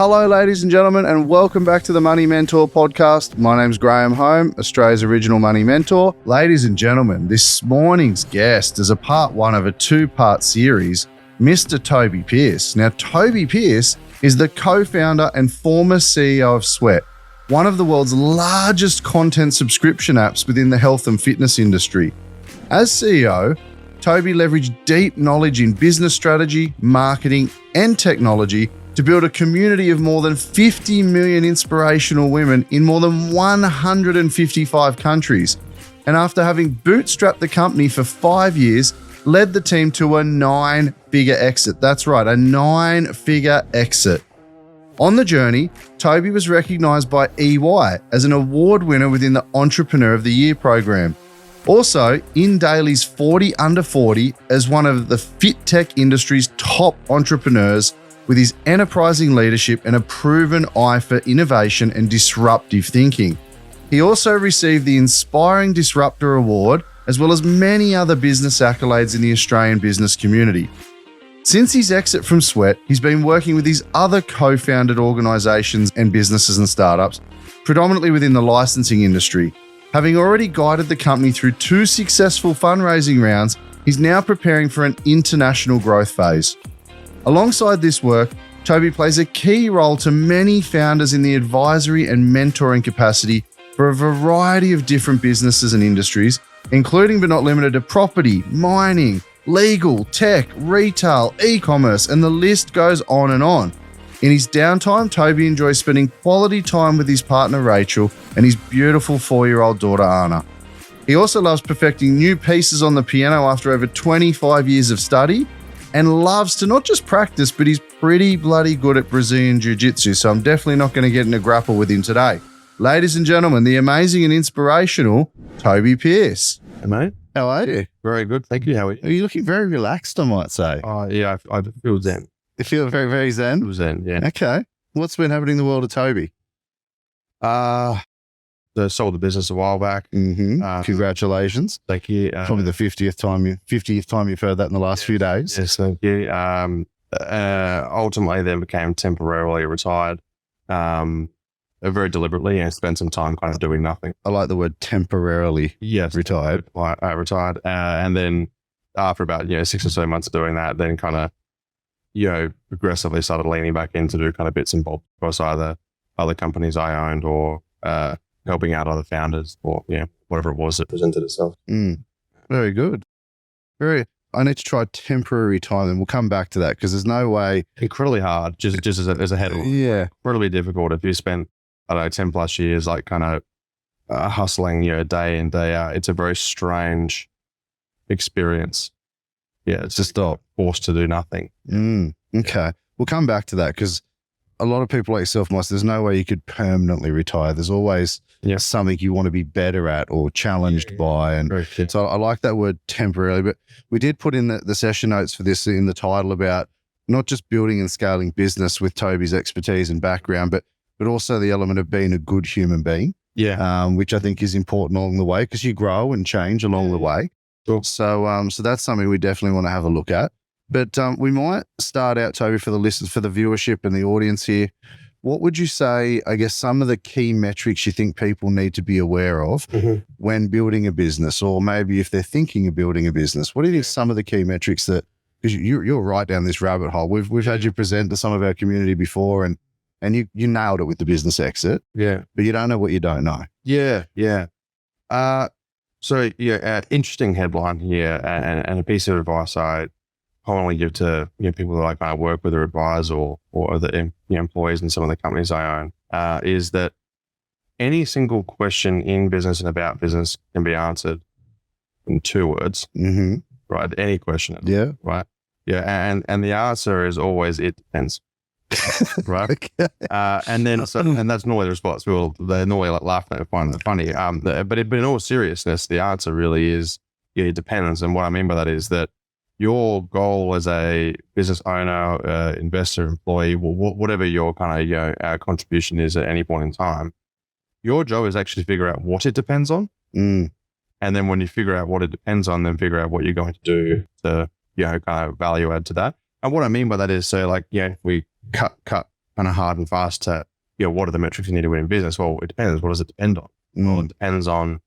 Hello, ladies and gentlemen, and welcome back to the Money Mentor podcast. My name's Graeme Home, Australia's original money mentor. Ladies and gentlemen, this morning's guest is a part one of a two-part series, Mr. Tobi Pearce. Now, Tobi Pearce is the co-founder and former CEO of Sweat, one of the world's largest content subscription apps within the health and fitness industry. As CEO, Tobi leveraged deep knowledge in business strategy, marketing, and technology to build a community of more than 50 million inspirational women in more than 155 countries. And after having bootstrapped the company for 5 years, led the team to a 9-figure exit. That's right, a 9-figure exit. On the journey, Tobi was recognized by EY as an award winner within the Entrepreneur of the Year program. Also, in Daily's 40 Under 40 as one of the fit tech industry's top entrepreneurs, with his enterprising leadership and a proven eye for innovation and disruptive thinking. He also received the Inspiring Disruptor Award, as well as many other business accolades in the Australian business community. Since his exit from Sweat, he's been working with his other co-founded organisations and businesses and startups, predominantly within the licensing industry. Having already guided the company through 2 successful fundraising rounds, he's now preparing for an international growth phase. Alongside this work, Tobi plays a key role to many founders in the advisory and mentoring capacity for a variety of different businesses and industries, including but not limited to property, mining, legal, tech, retail, e-commerce, and the list goes on and on. In his downtime, Tobi enjoys spending quality time with his partner Rachel and his beautiful 4-year-old daughter Anna. He also loves perfecting new pieces on the piano after over 25 years of study, and loves to not just practice, but he's pretty bloody good at Brazilian Jiu-Jitsu, so I'm definitely not going to get in a grapple with him today. Ladies and gentlemen, the amazing and inspirational Tobi Pearce. Hey, mate. How are you? Very good. Thank you. How are you? Are you looking very relaxed, I might say? Yeah, I feel zen. You feel very, very zen? I feel zen, yeah. Okay. What's been happening in the world of Tobi? They sold the business a while back. Mm-hmm. Congratulations. Thank you. Probably the 50th time you've heard that in the last few days. Yes, thank you. Ultimately, then became temporarily retired, very deliberately, and spent some time kind of doing nothing. I like the word temporarily. Yes, retired. Retired, and then after about 6 or so months of doing that, then kind of progressively started leaning back in to do kind of bits and bobs across either other companies I owned or helping out other founders or whatever it was that presented itself. Very good. I need to try temporary retirement. We'll come back to that because there's no way. Incredibly hard, just as a headline. Yeah. Incredibly difficult if you spend, 10 plus years like kind of hustling, day in, day out. It's a very strange experience. Yeah, it's just forced to do nothing. Okay. We'll come back to that because a lot of people like yourself, there's no way you could permanently retire. There's always something you want to be better at or challenged by. And so I like that word temporarily, but we did put in the session notes for this in the title about not just building and scaling business with Tobi's expertise and background, but also the element of being a good human being, which I think is important along the way because you grow and change along the way. Sure. So that's something we definitely want to have a look at. But we might start out, Tobi, for the listeners, for the viewership and the audience here. What would you say, I guess, some of the key metrics you think people need to be aware of when building a business, or maybe if they're thinking of building a business? What do you think some of the key metrics that, because you're right down this rabbit hole. We've had you present to some of our community before and you nailed it with the business exit. Yeah. But you don't know what you don't know. Yeah. Interesting headline here and a piece of advice I commonly give to people that I kind of work with or advise or the employees in some of the companies I own is that any single question in business and about business can be answered in 2 words, right? Any question, right? Yeah, and the answer is always it depends, right? Okay. And that's normally the response. They're normally laughing at it, finding it funny. But in all seriousness, the answer really is it depends. And what I mean by that is that your goal as a business owner, investor, employee, whatever your kind of contribution is at any point in time, your job is actually to figure out what it depends on. And then when you figure out what it depends on, then figure out what you're going to do to, kind of value add to that. And what I mean by that is, so we cut kind kind of hard and fast to, what are the metrics you need to win in business? Well, it depends. What does it depend on? Well, it depends on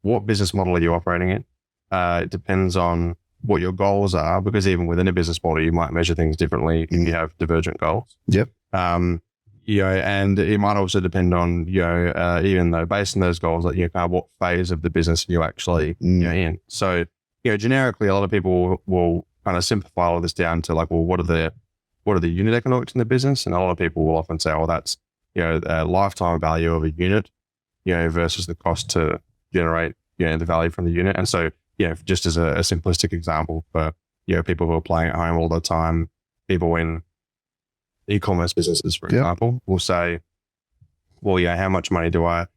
what business model are you operating in. It depends on what your goals are, because even within a business model, you might measure things differently if you have divergent goals. Yep. And it might also depend on, even though based on those goals, like, kind of what phase of the business you're actually in. So, generically, a lot of people will kind of simplify all of this down to like, well, what are the unit economics in the business? And a lot of people will often say, well, that's, a lifetime value of a unit, versus the cost to generate, the value from the unit. And so, just as a simplistic example for, people who are playing at home all the time, people in e-commerce businesses, for example, will say, well, how much money do I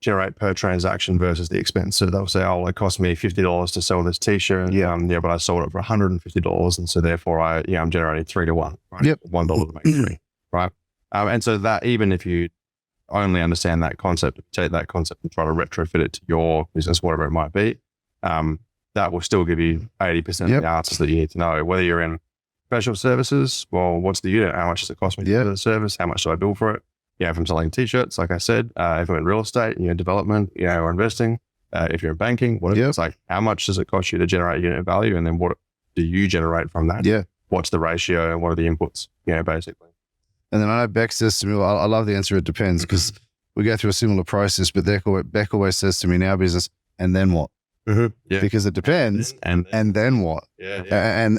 generate per transaction versus the expense? So they'll say, oh, it cost me $50 to sell this t-shirt. But I sold it for $150. And so therefore I'm generating 3 to 1, right? Yep. $1 to make 3, right? And so that, even if you only understand that concept, take that concept and try to retrofit it to your business, whatever it might be, that will still give you 80% of the answers that you need to know. Whether you're in professional services, well, what's the unit? How much does it cost me to do the service? How much do I bill for it? If I'm selling t-shirts, like I said, if I'm in real estate, development, or investing, if you're in banking, whatever, it's like, how much does it cost you to generate unit value? And then what do you generate from that? Yeah. What's the ratio and what are the inputs, basically? And then I know Beck says to me, well, I love the answer, it depends, because we go through a similar process, but Beck always says to me in our business, and then what? Mm-hmm. Yeah. Because it depends, and then what? Yeah.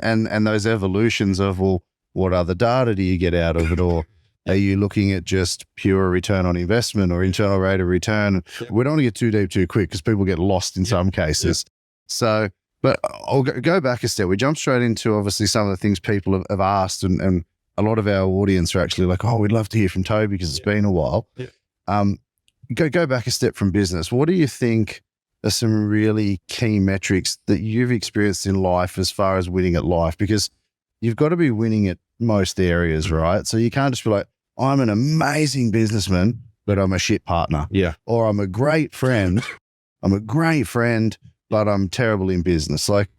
And those evolutions of, well, what other data do you get out of it? Or are you looking at just pure return on investment or internal rate of return? We don't want to get too deep too quick because people get lost in some cases. So, but I'll go back a step. We jump straight into obviously some of the things people have asked, and a lot of our audience are actually like, oh, we'd love to hear from Toby because it's been a while. Go back a step from business. What do you think are some really key metrics that you've experienced in life as far as winning at life? Because you've got to be winning at most areas, right? So you can't just be like, I'm an amazing businessman, but I'm a shit partner. Yeah. Or I'm a great friend. But I'm terrible in business. Like,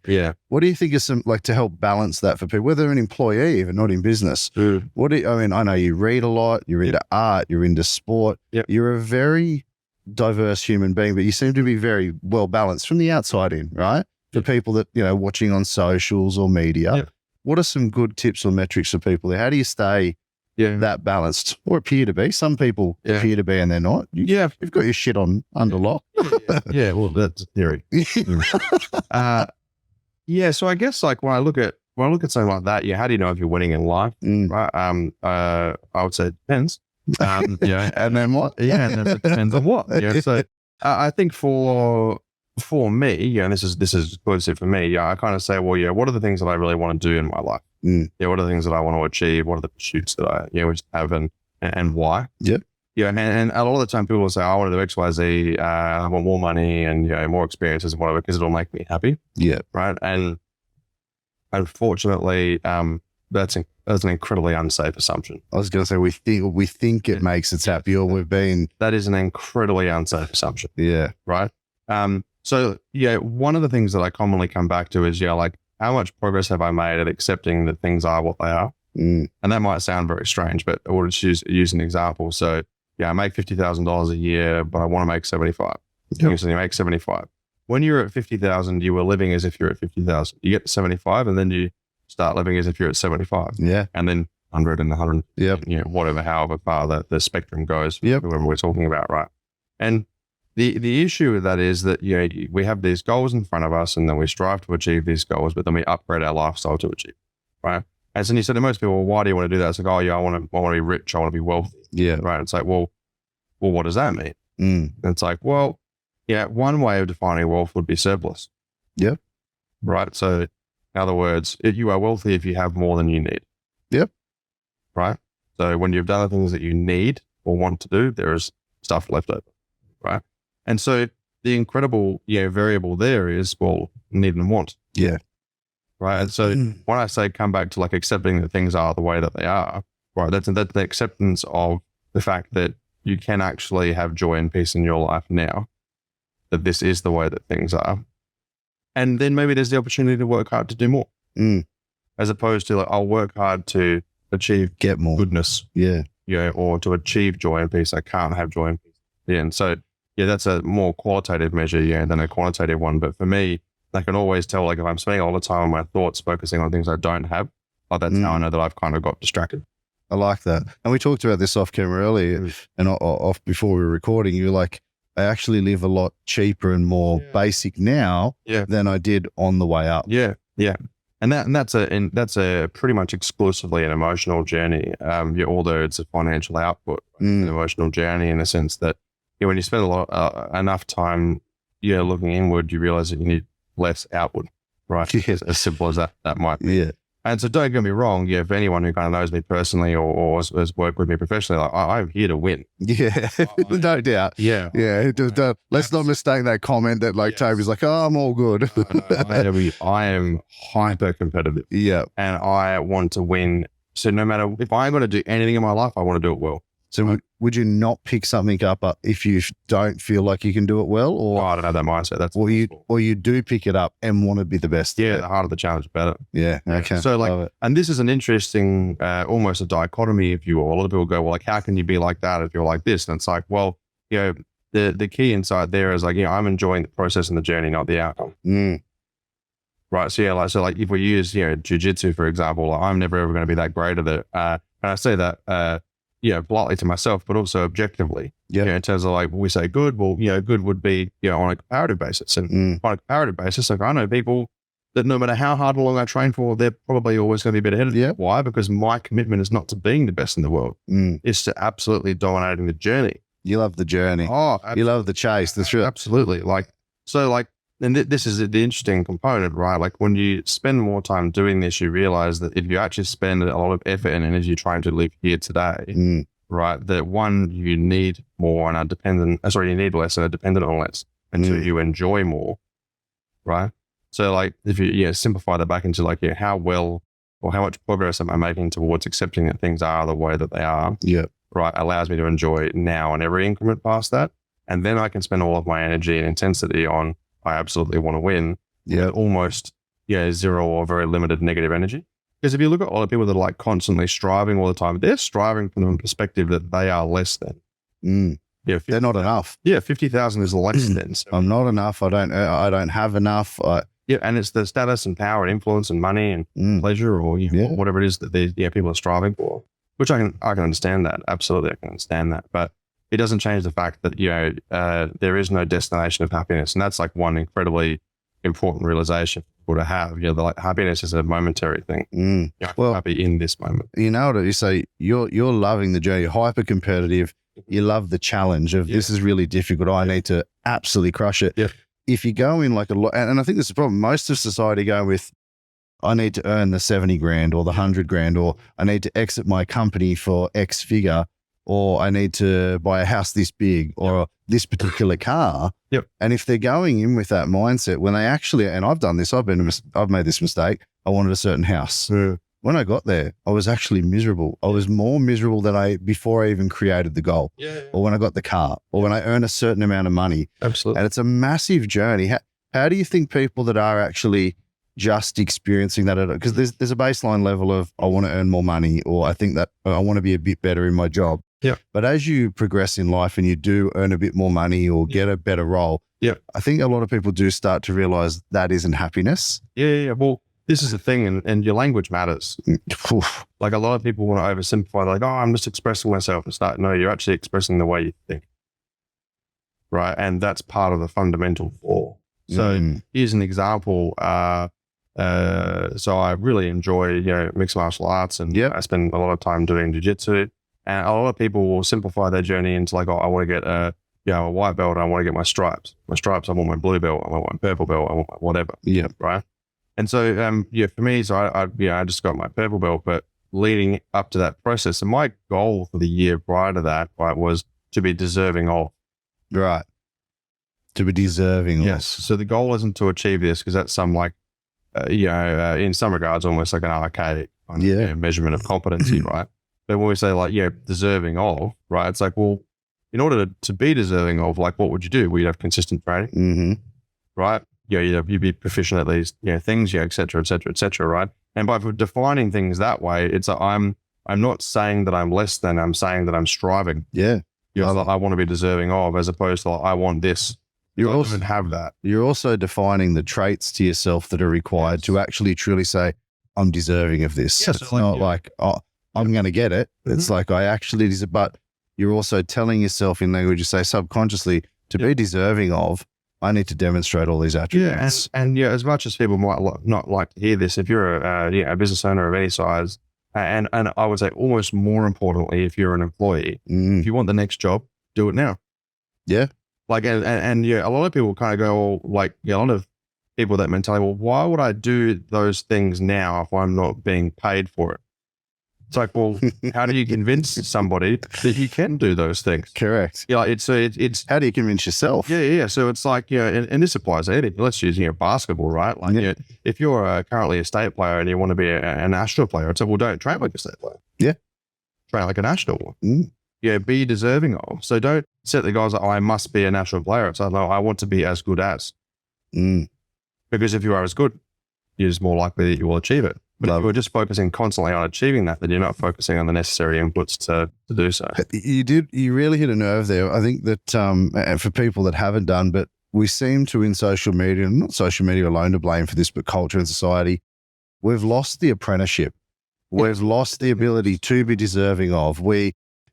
what do you think is some, like, to help balance that for people, whether they're an employee, even not in business? I know you read a lot, you're into art, you're into sport. You're a very diverse human being, but you seem to be very well balanced from the outside in, right? For people that, watching on socials or media, what are some good tips or metrics for people there? How do you stay that balanced, or appear to be? Some people appear to be and they're not. You've got your shit under lock. Well, that's a theory. So I guess, like, when I look at something like that, how do you know if you're winning in life? Right? I would say it depends. And then what? And then it depends on what. So I think for me, and this is exclusive for me. I kind of say, well, what are the things that I really want to do in my life? What are the things that I want to achieve? What are the pursuits that I have, and why? And a lot of the time people will say, I want to do X, Y, Z. I want more money and more experiences and whatever, because it'll make me happy. Right. And unfortunately, that's an incredibly unsafe assumption. I was going to say, we think it makes us happy, or that is an incredibly unsafe assumption. Right. So one of the things that I commonly come back to is, like, how much progress have I made at accepting that things are what they are? And that might sound very strange, but I will just use an example. So I make $50,000 a year, but I want to make 75. So you make 75. When you're at 50,000, you were living as if you're at 50,000. You get to 75, and then you start living as if you're at 75. And then 100 and 100. Whatever, however far the spectrum goes. Whoever we're talking about, right? And the issue with that is that we have these goals in front of us, and then we strive to achieve these goals, but then we upgrade our lifestyle to achieve, right? And so you said to most people, well, why do you want to do that? It's like, oh yeah, I want to be rich, I want to be wealthy. Right. It's like, well, what does that mean? And it's like, well, one way of defining wealth would be surplus. Right. So in other words, you are wealthy if you have more than you need. Right. So when you've done the things that you need or want to do, there is stuff left over. Right. And so the incredible variable there is, well, need and want. Right. And so when I say come back to, like, accepting that things are the way that they are, right, that's the acceptance of the fact that you can actually have joy and peace in your life now, that this is the way that things are. And then maybe there's the opportunity to work hard to do more, as opposed to, like, I'll work hard to achieve Get more. goodness, Yeah. or to achieve joy and peace, I can't have joy and peace. Yeah, and so that's a more qualitative measure, than a quantitative one. But for me, I can always tell, like if I'm spending all the time on my thoughts focusing on things I don't have, that's how I know that I've kind of got distracted. I like that. And we talked about this off camera earlier, and off before we were recording. You were like, I actually live a lot cheaper and more basic now than I did on the way up. Yeah, yeah. And that's a pretty much exclusively an emotional journey. Although it's a financial output, an emotional journey in the sense that when you spend enough time, looking inward, you realize that you need less outward, right? As simple as that might be. Yeah. And so don't get me wrong, for anyone who kind of knows me personally or has worked with me professionally, like I'm here to win. Yeah, no doubt. Yeah. Yeah. Let's not mistake that comment that Tobi's like, oh, I'm all good. I am hyper competitive. Yeah. And I want to win. So no matter if I'm going to do anything in my life, I want to do it well. So would you not pick something up if you don't feel like you can do it well? Or I don't have that mindset. That's or you do pick it up and want to be the best. Yeah, the harder the challenge, the better. Yeah. Okay. So and this is an interesting, almost a dichotomy, if you will. A lot of people go, well, like, how can you be like that if you're like this? And it's like, well, the key insight there is like, I'm enjoying the process and the journey, not the outcome. Right. So if we use, jiu-jitsu, for example, I'm never ever going to be that great at it. And I say that, politely to myself, but also objectively. In terms of like, we say good, well, good would be, on a comparative basis. And on a comparative basis, like I know people that no matter how hard or long I train for, they're probably always going to be a bit ahead of me. Why? Because my commitment is not to being the best in the world. It's to absolutely dominating the journey. You love the journey. Oh, absolutely. You love the chase. That's right. Absolutely. And this is the interesting component, right? Like when you spend more time doing this, you realize that if you actually spend a lot of effort and energy trying to live here today, right, that one, you need more and you need less and are dependent on less. And two, you enjoy more, right? So like if you simplify that back into like, how well or how much progress am I making towards accepting that things are the way that they are, right, allows me to enjoy now and every increment past that. And then I can spend all of my energy and intensity on, I absolutely want to win. Almost, zero or very limited negative energy. Because if you look at a lot of people that are like constantly striving all the time, they're striving from the perspective that they are less than. They're not enough. 50,000 is less than. So I'm not enough. I don't have enough. And it's the status and power and influence and money and pleasure or whatever it is that people are striving for. Which I can understand that. Absolutely, I can understand that. But it doesn't change the fact that, there is no destination of happiness. And that's like one incredibly important realization for people to have. Like happiness is a momentary thing. You're happy in this moment. You know what you say, you're loving the journey, you're hyper competitive. You love the challenge of this is really difficult. I need to absolutely crush it. If you go in like a lot, and I think this is the problem, most of society go with, I need to earn the 70 grand or the 100 grand, or I need to exit my company for X figure, or I need to buy a house this big or this particular car. And if they're going in with that mindset, when they actually, and I've done this, I've made this mistake. I wanted a certain house. When I got there, I was actually miserable. I was more miserable than before I even created the goal, or when I got the car, or when I earn a certain amount of money. Absolutely. And it's a massive journey. How do you think people that are actually just experiencing that, because there's a baseline level of, I want to earn more money, or I think that I want to be a bit better in my job. But as you progress in life and you do earn a bit more money or get a better role, I think a lot of people do start to realize that isn't happiness. Well, this is the thing, and your language matters. Like a lot of people want to oversimplify. They're like, I'm just expressing myself. It's like, no, you're actually expressing the way you think. Right. And that's part of the fundamental flaw. So here's an example. So I really enjoy, mixed martial arts, and I spend a lot of time doing jiu-jitsu. And a lot of people will simplify their journey into like, I want to get a white belt, and I want to get my stripes. My stripes, I want my blue belt, I want my purple belt, I want my whatever. Right. And so, for me, so I just got my purple belt, but leading up to that process, and my goal for the year prior to that, right, was to be deserving of. Right. To be deserving of. Yes. So the goal isn't to achieve this, because that's some like, in some regards, almost like an archaic kind of, measurement of competency, right? But when we say like, deserving of, right, it's like, well, in order to be deserving of, like, what would you do? Well, you'd have consistent training, right? You'd be proficient at these, things, et cetera, et cetera, et cetera, right? And by defining things that way, it's like, I'm I'm not saying that I'm less than, I'm saying that I'm striving. Yeah. I want to be deserving of, as opposed to like, I want this. You also have that. You're also defining the traits to yourself that are required to actually truly say, I'm deserving of this. Yes, It's not like, oh, I'm going to get it. It's like, I actually deserve, but you're also telling yourself in language, you say subconsciously, to be deserving of, I need to demonstrate all these attributes. Yeah, and as much as people might not like to hear this, if you're a business owner of any size, and I would say almost more importantly, if you're an employee, if you want the next job, do it now. Yeah. Like, and a lot of people kind of go, like, a lot of people that mentality, well, why would I do those things now if I'm not being paid for it? It's like, well, how do you convince somebody that you can do those things? Correct. Yeah, it's how do you convince yourself? Yeah. So it's like, and this applies to anything. Let's use basketball, right? Like, if you're currently a state player and you want to be a national player, it's like, well, don't train like a state player. Yeah, train like a national one. Yeah, be deserving of. So don't set the guys like, oh, I must be a national player. It's like, no, I want to be as good as. Because if you are as good, you're just more likely that you will achieve it. But if you're just focusing constantly on achieving that, then you're not focusing on the necessary inputs to do so. You really hit a nerve there. I think that for people that haven't done, but we seem to in social media, and not social media alone to blame for this, but culture and society, we've lost the apprenticeship. We've lost the ability to be deserving of.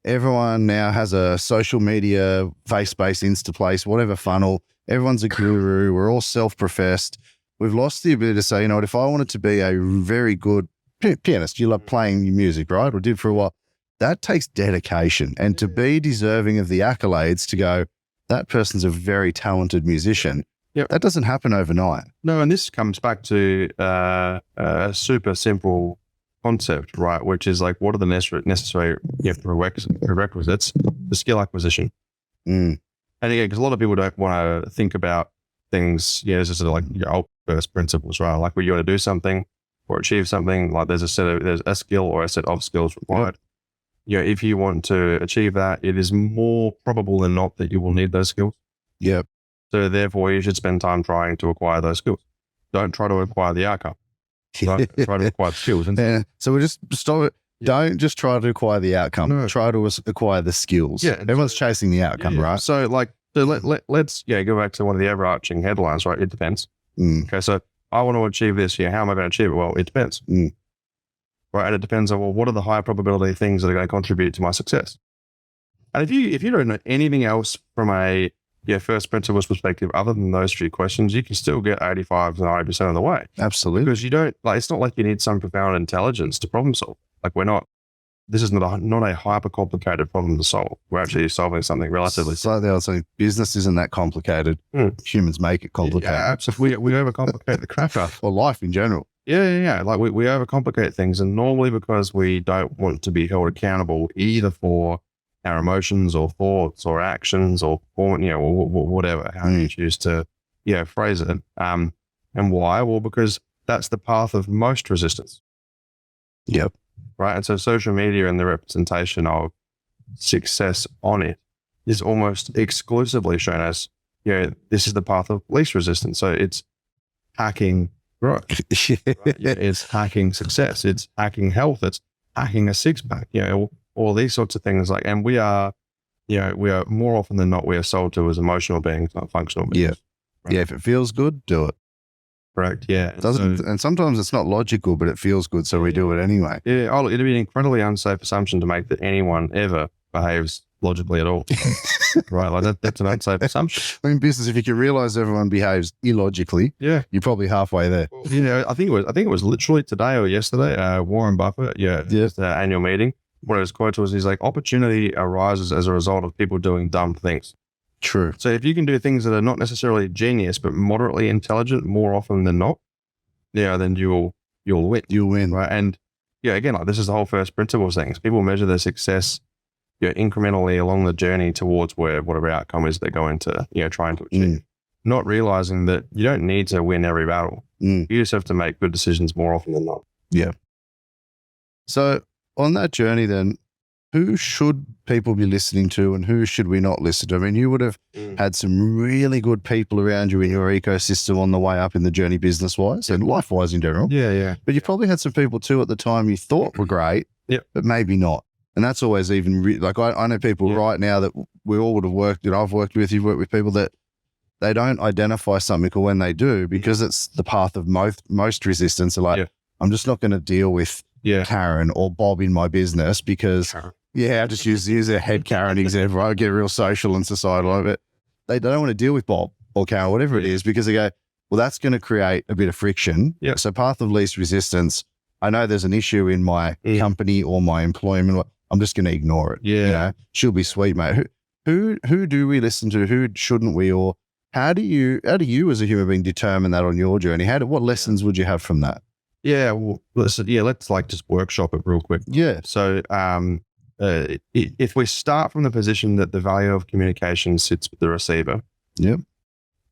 Everyone now has a social media, face-based, Insta-place, whatever funnel. Everyone's a guru. We're all self-professed. We've lost the ability to say, you know what, if I wanted to be a very good pianist, you love playing your music, right? Or did for a while. That takes dedication. And to be deserving of the accolades, to go, that person's a very talented musician. That doesn't happen overnight. No, and this comes back to a super simple concept, right? Which is like, what are the necessary prerequisites for skill acquisition? And again, because a lot of people don't want to think about things, this is like your first principles, right? Like when you want to do something or achieve something, like there's a skill or a set of skills required. If you want to achieve that, it is more probable than not that you will need those skills. Yep. So therefore, you should spend time trying to acquire those skills. Don't try to acquire the outcome. Try to acquire the skills. So we just stop it. Don't just try to acquire the outcome. No. Try to acquire the skills. Yeah, everyone's chasing the outcome, right? So let's go back to one of the overarching headlines, right? It depends. Okay, so I want to achieve this. How am I going to achieve it? Well, it depends. Right, and it depends on, well, what are the high probability things that are going to contribute to my success? And if you don't know anything else from a first principles perspective other than those few questions, you can still get 85 to 90% of the way. Absolutely. Because you don't, it's not like you need some profound intelligence to problem solve. Like this is not a hyper complicated problem to solve. We're actually solving something relatively simple. Like saying, business isn't that complicated. Humans make it complicated. Yeah, absolutely. We overcomplicate the crap out. Or life in general. Yeah. Like we overcomplicate things, and normally because we don't want to be held accountable either for our emotions or thoughts or actions or whatever, how you choose to phrase it. And why? Well, because that's the path of most resistance. Yep. Right. And so social media and the representation of success on it is almost exclusively shown as, this is the path of least resistance. So it's hacking growth. Right? It's hacking success. It's hacking health. It's hacking a six-pack, all these sorts of things. And we are more often than not, we are sold to as emotional beings, not functional beings. Yeah. Right? Yeah. If it feels good, do it. Correct. Yeah. And sometimes it's not logical, but it feels good. So we do it anyway. Yeah. It'd be an incredibly unsafe assumption to make that anyone ever behaves logically at all. Right. Like that's an unsafe assumption. In business, if you can realize everyone behaves illogically, you're probably halfway there. I think it was literally today or yesterday, Warren Buffett, annual meeting. One of his quotes was, he's like, opportunity arises as a result of people doing dumb things. True. So if you can do things that are not necessarily genius, but moderately intelligent more often than not, then you'll win. You'll win. Right. And again, this is the whole first principles things. People measure their success incrementally along the journey towards whatever outcome is they're going to, trying to achieve. Not realizing that you don't need to win every battle. You just have to make good decisions more often than not. Yeah. So on that journey then, who should people be listening to and who should we not listen to? I mean, you would have had some really good people around you in your ecosystem on the way up in the journey business-wise and life-wise in general. Yeah. But you probably had some people too at the time you thought were great but maybe not. And that's always even like I know people right now that we all would have worked, I've worked with, you've worked with people that they don't identify something, or when they do, because it's the path of most resistance. They're like, I'm just not going to deal with Karen or Bob in my business because, I just use a head Karen example. I get real social and societal of it. They don't want to deal with Bob or Karen, whatever it is, because they go, well, that's going to create a bit of friction. So path of least resistance, I know there's an issue in my company or my employment. I'm just going to ignore it. You know, she'll be sweet, mate. Who do we listen to? Who shouldn't we? Or how do you as a human being determine that on your journey? What lessons would you have from that? Yeah, well, let's like just workshop it real quick. Yeah. So, if we start from the position that the value of communication sits with the receiver,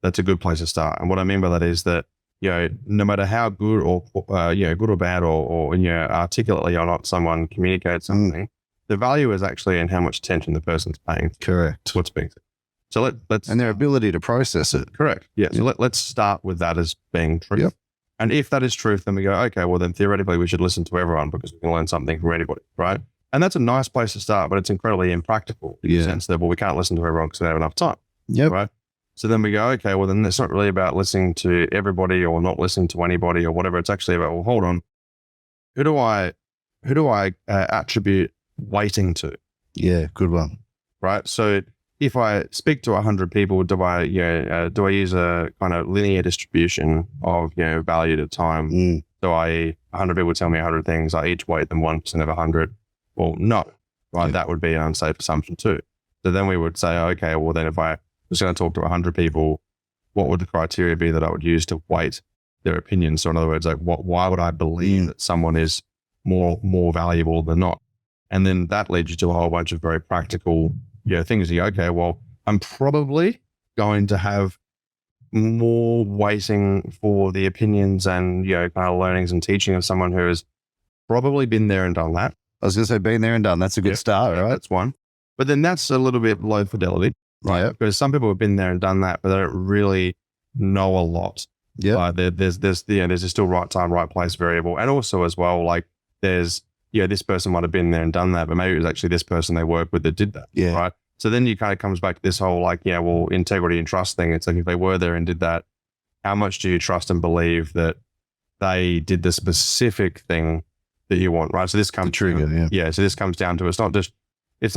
that's a good place to start. And what I mean by that is that, no matter how good or good or bad or articulately or not someone communicates something, the value is actually in how much attention the person's paying. Correct. To what's being said. So let's and their ability to process it. Correct. Yeah. So let's start with that as being truth. And if that is truth, then we go, okay, well then theoretically we should listen to everyone because we can learn something from anybody, right? And that's a nice place to start, but it's incredibly impractical in the sense that, well, we can't listen to everyone because we don't have enough time. Right. So then we go, okay, well then it's not really about listening to everybody or not listening to anybody or whatever. It's actually about, well, hold on, who do I attribute weighting to? Yeah, good one. Right. So if I speak to 100 people, do I use a kind of linear distribution of value at a time? Do 100 people tell me 100 things, I each weight them 1% of 100? Well, no, right? That would be an unsafe assumption too. So then we would say, okay, well then if I was going to talk to 100 people, what would the criteria be that I would use to weight their opinions? So in other words, like why would I believe that someone is more valuable than not? And then that leads you to a whole bunch of very practical things. You go, okay, well, I'm probably going to have more weighting for the opinions and kind of learnings and teaching of someone who has probably been there and done that. I was going to say been there and done. That's a good start, right? That's one. But then that's a little bit low fidelity, right? Because some people have been there and done that, but they don't really know a lot. Yeah. There's a still right time, right place variable. And also as well, like there's, this person might have been there and done that, but maybe it was actually this person they worked with that did that. Yeah. Right. So then you kind of comes back to this whole integrity and trust thing. It's like if they were there and did that, how much do you trust and believe that they did the specific thing that you want, right? So this comes trigger, so this comes down to it's not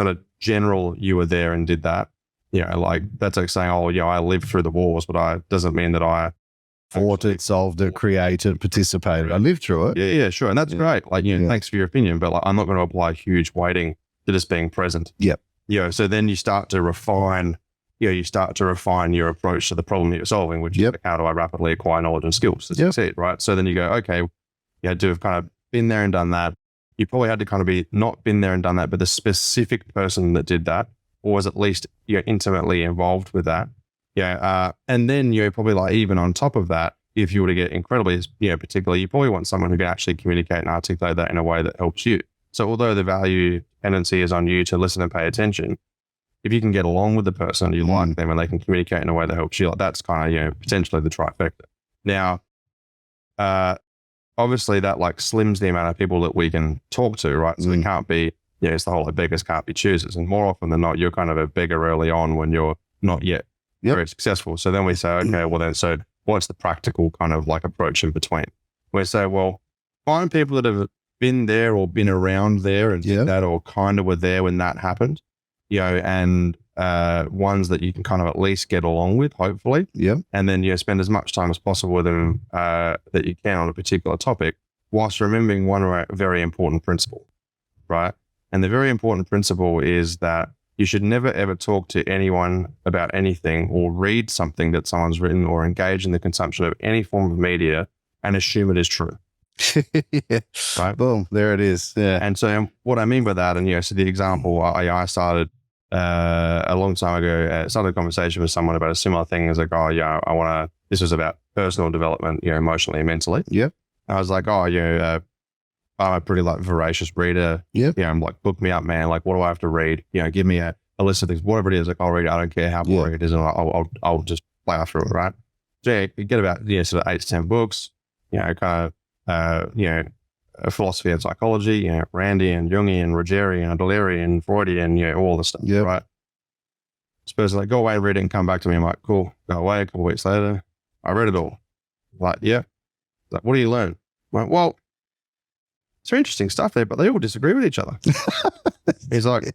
a general you were there and did that. Like that's like saying, I lived through the wars, but doesn't mean that I fought it, solved it, created, participated. I lived through it. Yeah, sure. And that's great. Like, thanks for your opinion, but like, I'm not going to apply huge weighting to just being present. Yep. So then you start to refine, your approach to the problem that you're solving, which is like, how do I rapidly acquire knowledge and skills to succeed, right? So then you go, okay, you had to have kind of been there and done that. You probably had to kind of be not been there and done that, but the specific person that did that, or was at least intimately involved with that. And then probably like even on top of that, if you were to get incredibly particular, you probably want someone who can actually communicate and articulate that in a way that helps you. So although the value tendency is on you to listen and pay attention, if you can get along with the person, you like them and they can communicate in a way that helps you, like that's kind of potentially the trifecta. Now, obviously that like slims the amount of people that we can talk to, right? So it can't be, it's the whole like beggars can't be choosers. And more often than not, you're kind of a beggar early on when you're not yet very successful. So then we say, okay, well then, so what's the practical kind of like approach in between? We say, well, find people that have been there or been around there and did that or kind of were there when that happened, and ones that you can kind of at least get along with, hopefully. Yeah. And then, spend as much time as possible with them that you can on a particular topic, whilst remembering one very important principle, right? And the very important principle is that you should never, ever talk to anyone about anything or read something that someone's written or engage in the consumption of any form of media and assume it is true. Right? Boom. There it is. Yeah. And so what I mean by that, and so the example I started a long time ago, started a conversation with someone about a similar thing. It's like, this was about personal development, emotionally and mentally. Yep. I was like, I'm a pretty like voracious reader. Yep. I'm like, book me up, man. Like, what do I have to read? Give me a list of things, whatever it is. Like, I'll read it. I don't care how boring it is, and I'll just plow through it, right? So you get about sort of 8 to 10 books. Kind of philosophy and psychology, Randian, Jungian, Rogerian, Adlerian, Freudian, all the stuff, right? Suppose like, go away, read it and come back to me. I'm like, cool. Go away. A couple of weeks later, I read it all. Like, yeah. Like, what do you learn? I'm like, well, it's interesting stuff there, but they all disagree with each other. He's like,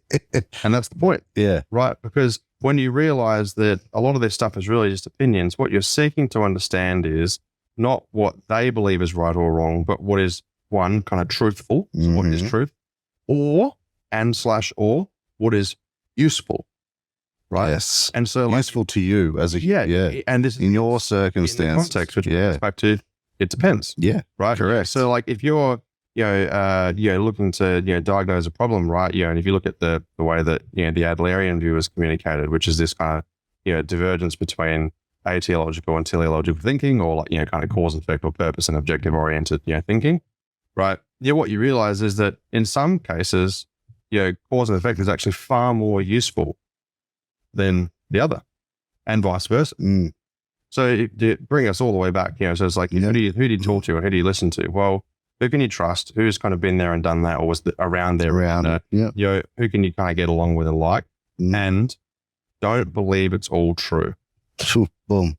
and that's the point. Yeah. Right. Because when you realize that a lot of this stuff is really just opinions, what you're seeking to understand is not what they believe is right or wrong, but what is one kind of truthful, so what is truth, or what is useful. Right. Yes. And so useful to you as a and this is in your circumstance. In the context, which goes back to it depends. Yeah. Right. Correct. So like if you're looking to diagnose a problem, right? And if you look at the way that the Adlerian view is communicated, which is this kind of divergence between atheological and teleological thinking, or like kind of cause and effect or purpose and objective oriented thinking, right? What you realize is that in some cases, cause and effect is actually far more useful than the other, and vice versa. So to bring us all the way back, so it's like who do you talk to, or who do you listen to? Well, who can you trust? Who's kind of been there and done that, or was around there? Who can you kind of get along with and like? And don't believe it's all true. Boom.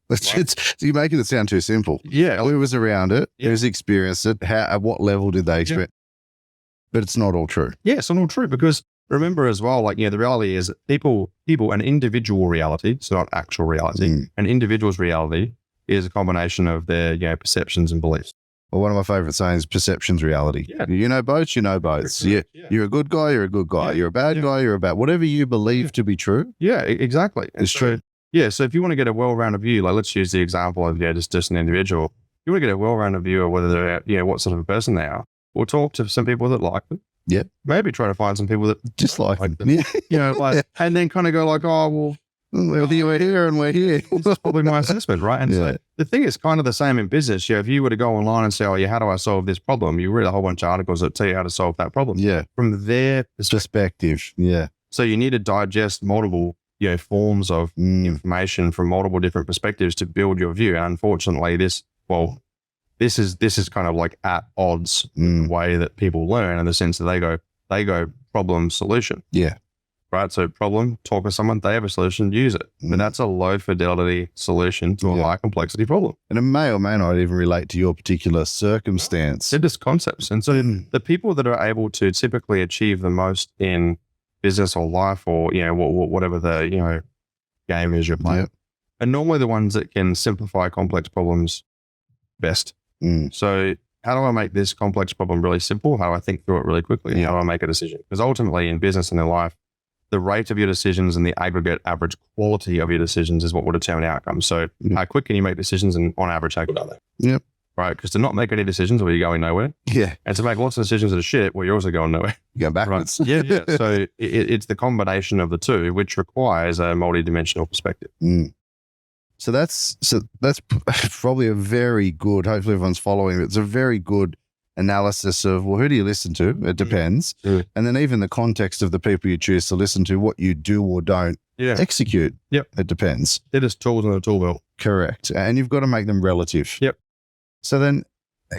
You're making it sound too simple. Yeah. Who was around it? Who's experienced it? At what level did they experience? But it's not all true. Yeah, it's not all true, because remember as well, like, the reality is that people, an individual reality, so not actual reality, an individual's reality is a combination of their, perceptions and beliefs. Well, one of my favorite sayings is perception's reality. Yeah. You know boats, You're a good guy, you're a good guy. You're a bad guy, you're a bad. Whatever you believe to be true. Yeah, exactly. It's true. Yeah, so if you want to get a well-rounded view, like let's use the example of just an individual. You want to get a well-rounded view of whether they're, what sort of a person they are. We'll talk to some people that like them. Yeah. Maybe try to find some people that dislike them. Yeah. And then kind of go like, oh, well, we're here and we're here. That's probably my assessment, right? And so the thing is kind of the same in business. If you were to go online and say, how do I solve this problem? You read a whole bunch of articles that tell you how to solve that problem. Yeah. From their perspective. Yeah. So you need to digest multiple forms of information from multiple different perspectives to build your view. And unfortunately, this is kind of like at odds with the way that people learn, in the sense that they go problem solution. Yeah. Right. So problem, talk with someone, they have a solution, use it. But that's a low fidelity solution to a high complexity problem. And it may or may not even relate to your particular circumstance. They're just concepts. And so the people that are able to typically achieve the most in business or life, or, whatever the, game is you're playing, are normally the ones that can simplify complex problems best. So how do I make this complex problem really simple? How do I think through it really quickly? How do I make a decision? Because ultimately in business and in life, the rate of your decisions and the aggregate average quality of your decisions is what will determine outcomes. So how quick can you make decisions, and on average, how good are they? Yep. Right? Because to not make any decisions, well, you're going nowhere. Yeah. And to make lots of decisions that are shit, well, you're also going nowhere. You're going backwards. Right? Yeah. So it's the combination of the two, which requires a multidimensional perspective. So that's probably a very good, hopefully everyone's following it. It's a very good analysis of, well, who do you listen to? It depends. And then even the context of the people you choose to listen to, what you do or don't execute. Yep. It depends. They're just tools in the tool belt. Correct. And you've got to make them relative. Yep. So then,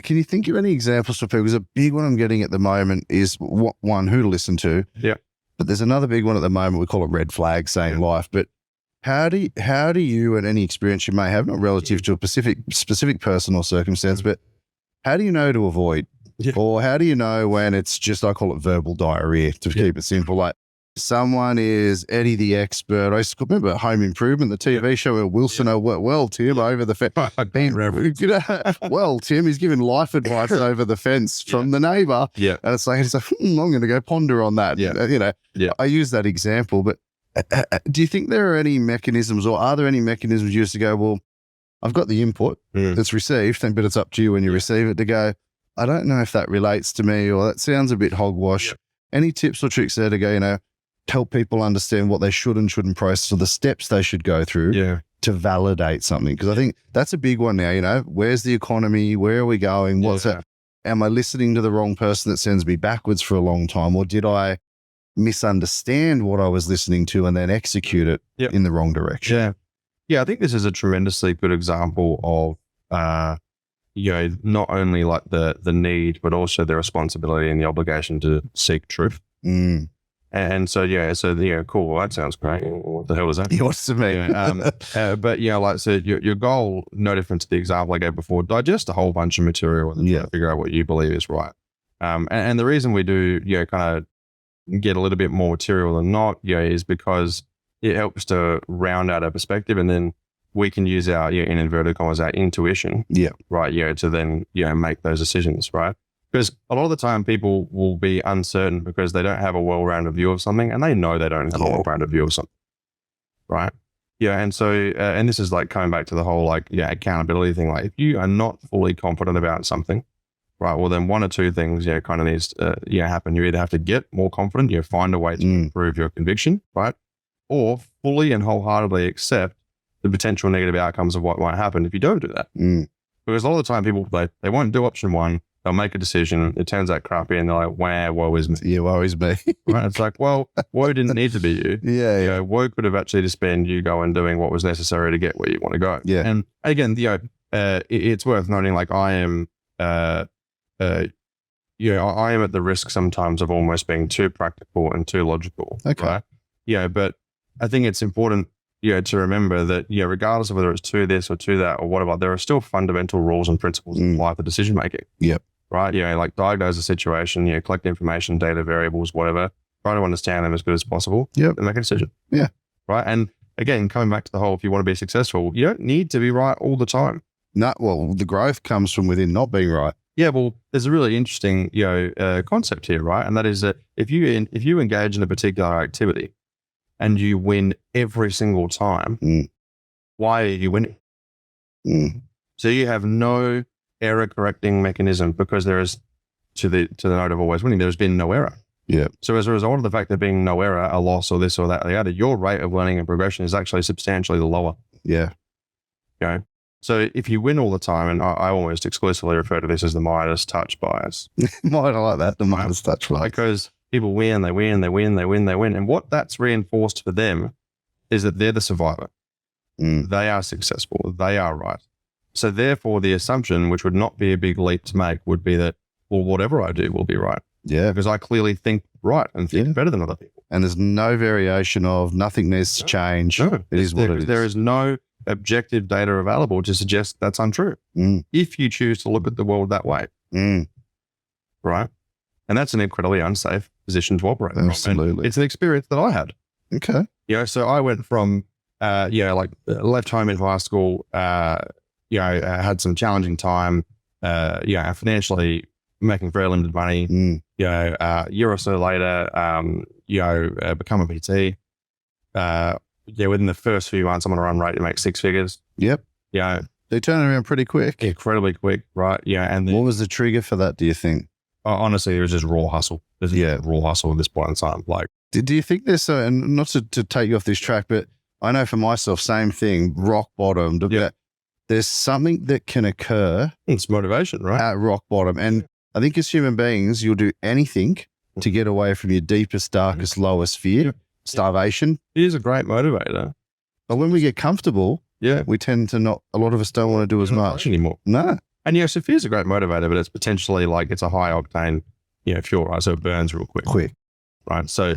can you think of any examples for people? Because a big one I'm getting at the moment is who to listen to. Yeah. But there's another big one at the moment. We call it red flag, saying life. But how do you, and any experience you may have, not relative to a specific person or circumstance, but how do you know to avoid? Or how do you know when it's just, I call it verbal diarrhea, to keep it simple. Like someone is Eddie the expert. I used to remember Home Improvement, the TV show where Wilson, well, Tim, over the fence. Well, Tim, he's giving life advice over the fence from the neighbor. Yeah. And it's like, I'm going to go ponder on that. Yeah. I use that example, but do you think there are any mechanisms, or are there any mechanisms used to go, well, I've got the input that's received, but it's up to you when you receive it to go, I don't know if that relates to me, or that sounds a bit hogwash. Any tips or tricks there to go, help people understand what they should and shouldn't process, or the steps they should go through to validate something? Because I think that's a big one now, where's the economy? Where are we going? What's that? Am I listening to the wrong person that sends me backwards for a long time? Or did I misunderstand what I was listening to and then execute it in the wrong direction? Yeah. I think this is a tremendously good example of, not only like the need, but also the responsibility and the obligation to seek truth. Mm. And so, cool. Well, that sounds great. What the hell does that mean? What's to me? But like I said, your goal, no different to the example I gave before, digest a whole bunch of material and try to figure out what you believe is right. And the reason we do, kind of get a little bit more material than not, is because it helps to round out our perspective, and then we can use our, in inverted commas, our intuition, right, to then, make those decisions, right? Because a lot of the time people will be uncertain because they don't have a well-rounded view of something, and they know they don't have a well-rounded view of something, right? And so, and this is like coming back to the whole accountability thing. Like if you are not fully confident about something, right, well then one or two things, kind of needs to happen. You either have to get more confident, find a way to improve your conviction, right? Or fully and wholeheartedly accept the potential negative outcomes of what might happen if you don't do that. Because a lot of the time people, they won't do option one. They'll make a decision. It turns out crappy, and they're like, "Wow, woe is me." Yeah, woe is me. Right? It's like, well, woe didn't need to be you. Yeah. Woe could have actually just been you going doing what was necessary to get where you want to go. Yeah. And again, it's worth noting, like I am, I am at the risk sometimes of almost being too practical and too logical. Okay. Right? But I think it's important, to remember that, regardless of whether it's to this or to that or whatever, there are still fundamental rules and principles that apply to decision making. Yep. Right. Like diagnose the situation, collect information, data, variables, whatever, try to understand them as good as possible. Yep. And make a decision. Yeah. Right. And again, coming back to the whole, if you want to be successful, you don't need to be right all the time. No, well, the growth comes from within not being right. Yeah, well, there's a really interesting, concept here, right? And that is that if you engage in a particular activity and you win every single time, why are you winning? So you have no error correcting mechanism because there is, to the note of always winning, there's been no error. Yeah. So as a result of the fact there being no error, a loss or this or that or the other, your rate of learning and progression is actually substantially lower. Yeah. So if you win all the time, and I almost exclusively refer to this as the Midas touch bias. I like that, the Midas touch bias. Because people win, they win. And what that's reinforced for them is that they're the survivor. They are successful. They are right. So therefore, the assumption, which would not be a big leap to make, would be that, well, whatever I do will be right. Yeah. Because I clearly think right and think better than other people. And there's no variation of nothing needs to change. No, it is what it is. There is no objective data available to suggest that's untrue. If you choose to look at the world that way. Right? And that's an incredibly unsafe position to operate from. Absolutely. And it's an experience that I had. Okay. So I went from, left home in high school, had some challenging time, financially making very limited money. A year or so later, become a PT. Within the first few months, I'm on a run rate to make six figures. Yep. They turn around pretty quick. Incredibly quick, right? And what was the trigger for that, do you think? Honestly, it was just raw hustle. Raw hustle at this point in time. Like, do you think there's and not to take you off this track, but I know for myself, same thing, rock bottom. There's something that can occur. It's motivation, right? At rock bottom. And I think as human beings, you'll do anything to get away from your deepest, darkest, lowest fear, starvation. It is a great motivator. But when we get comfortable, we tend to not, a lot of us don't want to do as much anymore. No. And so fear is a great motivator, but it's potentially like it's a high octane, fuel, right? So it burns real quick. Right. So,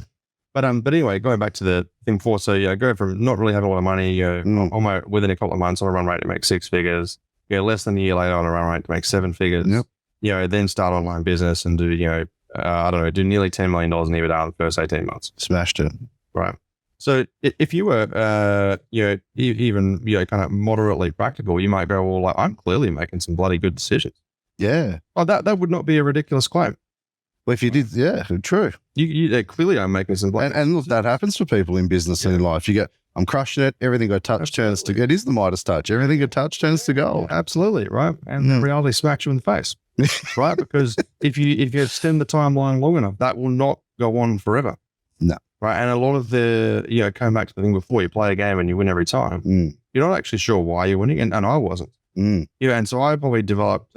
but anyway, going back to the thing before, so go from not really having a lot of money, almost within a couple of months on a run rate to make six figures, less than a year later on a run rate to make seven figures, then start online business and do, do nearly $10 million in EBITDA in the first 18 months. Smashed it. Right. So if you were, even, kind of moderately practical, you might go, well, like, I'm clearly making some bloody good decisions. Yeah. Oh, that would not be a ridiculous claim. Well, if you did, true. You clearly are making some bloody and look, that happens for people in business and in life. You go, I'm crushing it. Everything I touch turns to, it is the Midas touch. Everything I touch turns to gold. Absolutely. Right. And reality smacks you in the face. Right. Because if you extend the timeline long enough, that will not go on forever. No. Right. And a lot of the, coming back to the thing before, you play a game and you win every time. You're not actually sure why you're winning. And I wasn't. And so I probably developed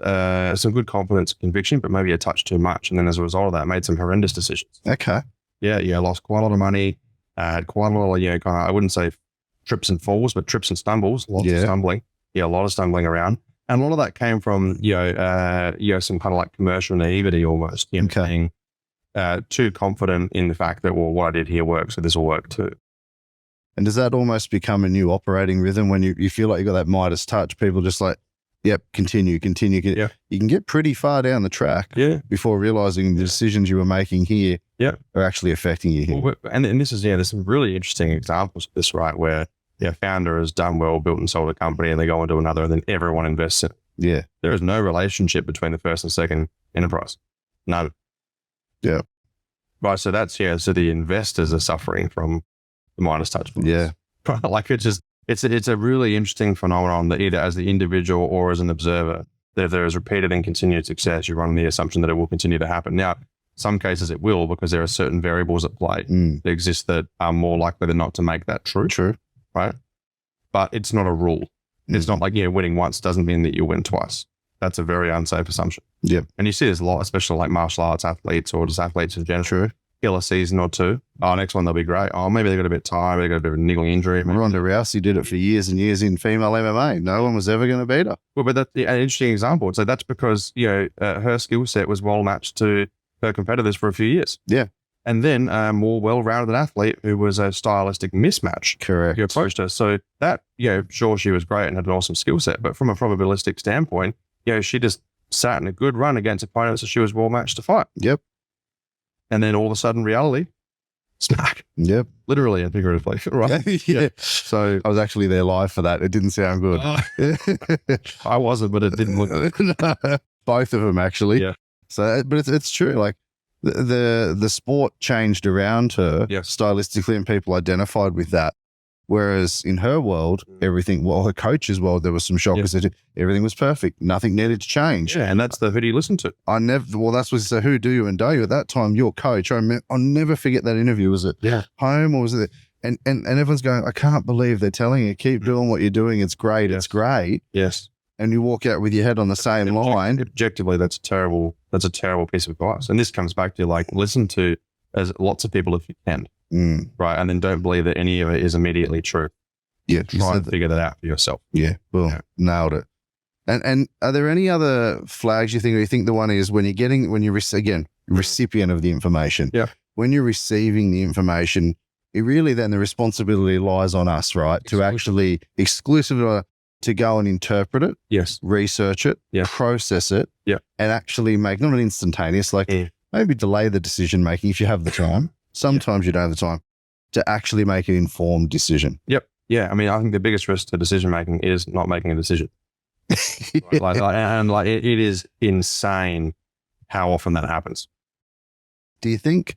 some good confidence and conviction, but maybe a touch too much. And then as a result of that, made some horrendous decisions. Okay. Yeah. Lost quite a lot of money. Had quite a lot of, kind of, I wouldn't say trips and falls, but trips and stumbles. Lots of stumbling. A lot of stumbling around. And a lot of that came from, some kind of like commercial naivety almost, being too confident in the fact that, well, what I did here works, so this will work too. And does that almost become a new operating rhythm when you feel like you got that Midas touch? People just like, yep, continue. Yeah. You can get pretty far down the track before realizing the decisions you were making here are actually affecting you here. Well, and this is, there's some really interesting examples of this, right? Where founder has done well, built and sold a company, and they go into another, and then everyone invests in it. Yeah. There is no relationship between the first and second enterprise. None. Yeah. Right. So that's, so the investors are suffering from the Midas touch. Yeah. Like it's a really interesting phenomenon that either as the individual or as an observer, that if there is repeated and continued success, you run the assumption that it will continue to happen. Now, some cases it will, because there are certain variables at play that exist that are more likely than not to make that true. True. Right. But it's not a rule. It's not like, winning once doesn't mean that you win twice. That's a very unsafe assumption. Yep. And you see this a lot, especially like martial arts athletes or just athletes in general. True. Kill a season or two. Oh, next one they'll be great. Oh, maybe they got a bit tired. They got a bit of a niggling injury. Ronda Rousey did it for years and years in female MMA. No one was ever going to beat her. Well, but that's an interesting example. So that's because, her skill set was well matched to her competitors for a few years. Yeah. And then a more well-rounded athlete who was a stylistic mismatch. Correct. You approached her. So that, sure, she was great and had an awesome skill set, but from a probabilistic standpoint, she just sat in a good run against opponents that she was well matched to fight. Yep. And then all of a sudden, reality, smack. Yep. Literally and figuratively, right? Yeah. So I was actually there live for that. It didn't sound good. I wasn't, but it didn't look. Both of them actually. Yeah. So, but it's true. Like the sport changed around her stylistically, and people identified with that. Whereas in her world, everything, her coach's world, there was some shockers. Everything was perfect. Nothing needed to change. Yeah, and that's who do you listen to? That's what he said, who do you and do you? At that time, your coach, I'll never forget that interview. Was it home or was it? And everyone's going, I can't believe they're telling you, keep doing what you're doing. It's great. It's great. Yes. And you walk out with your head on the same line. Objectively, that's a terrible piece of advice. And this comes back to listen to as lots of people if you can. Right. And then don't believe that any of it is immediately true. Yeah. Try and figure that out for yourself. Yeah. Well, nailed it. And are there any other flags you think the one is when you're recipient of the information? Yeah. When you're receiving the information, it really then the responsibility lies on us, right? To actually exclusively to go and interpret it. Yes. Research it. Yeah. Process it. Yeah. And actually make not an instantaneous, maybe delay the decision making if you have the time. Sometimes you don't have the time to actually make an informed decision. Yep. Yeah. I mean, I think the biggest risk to decision making is not making a decision. It is insane how often that happens. Do you think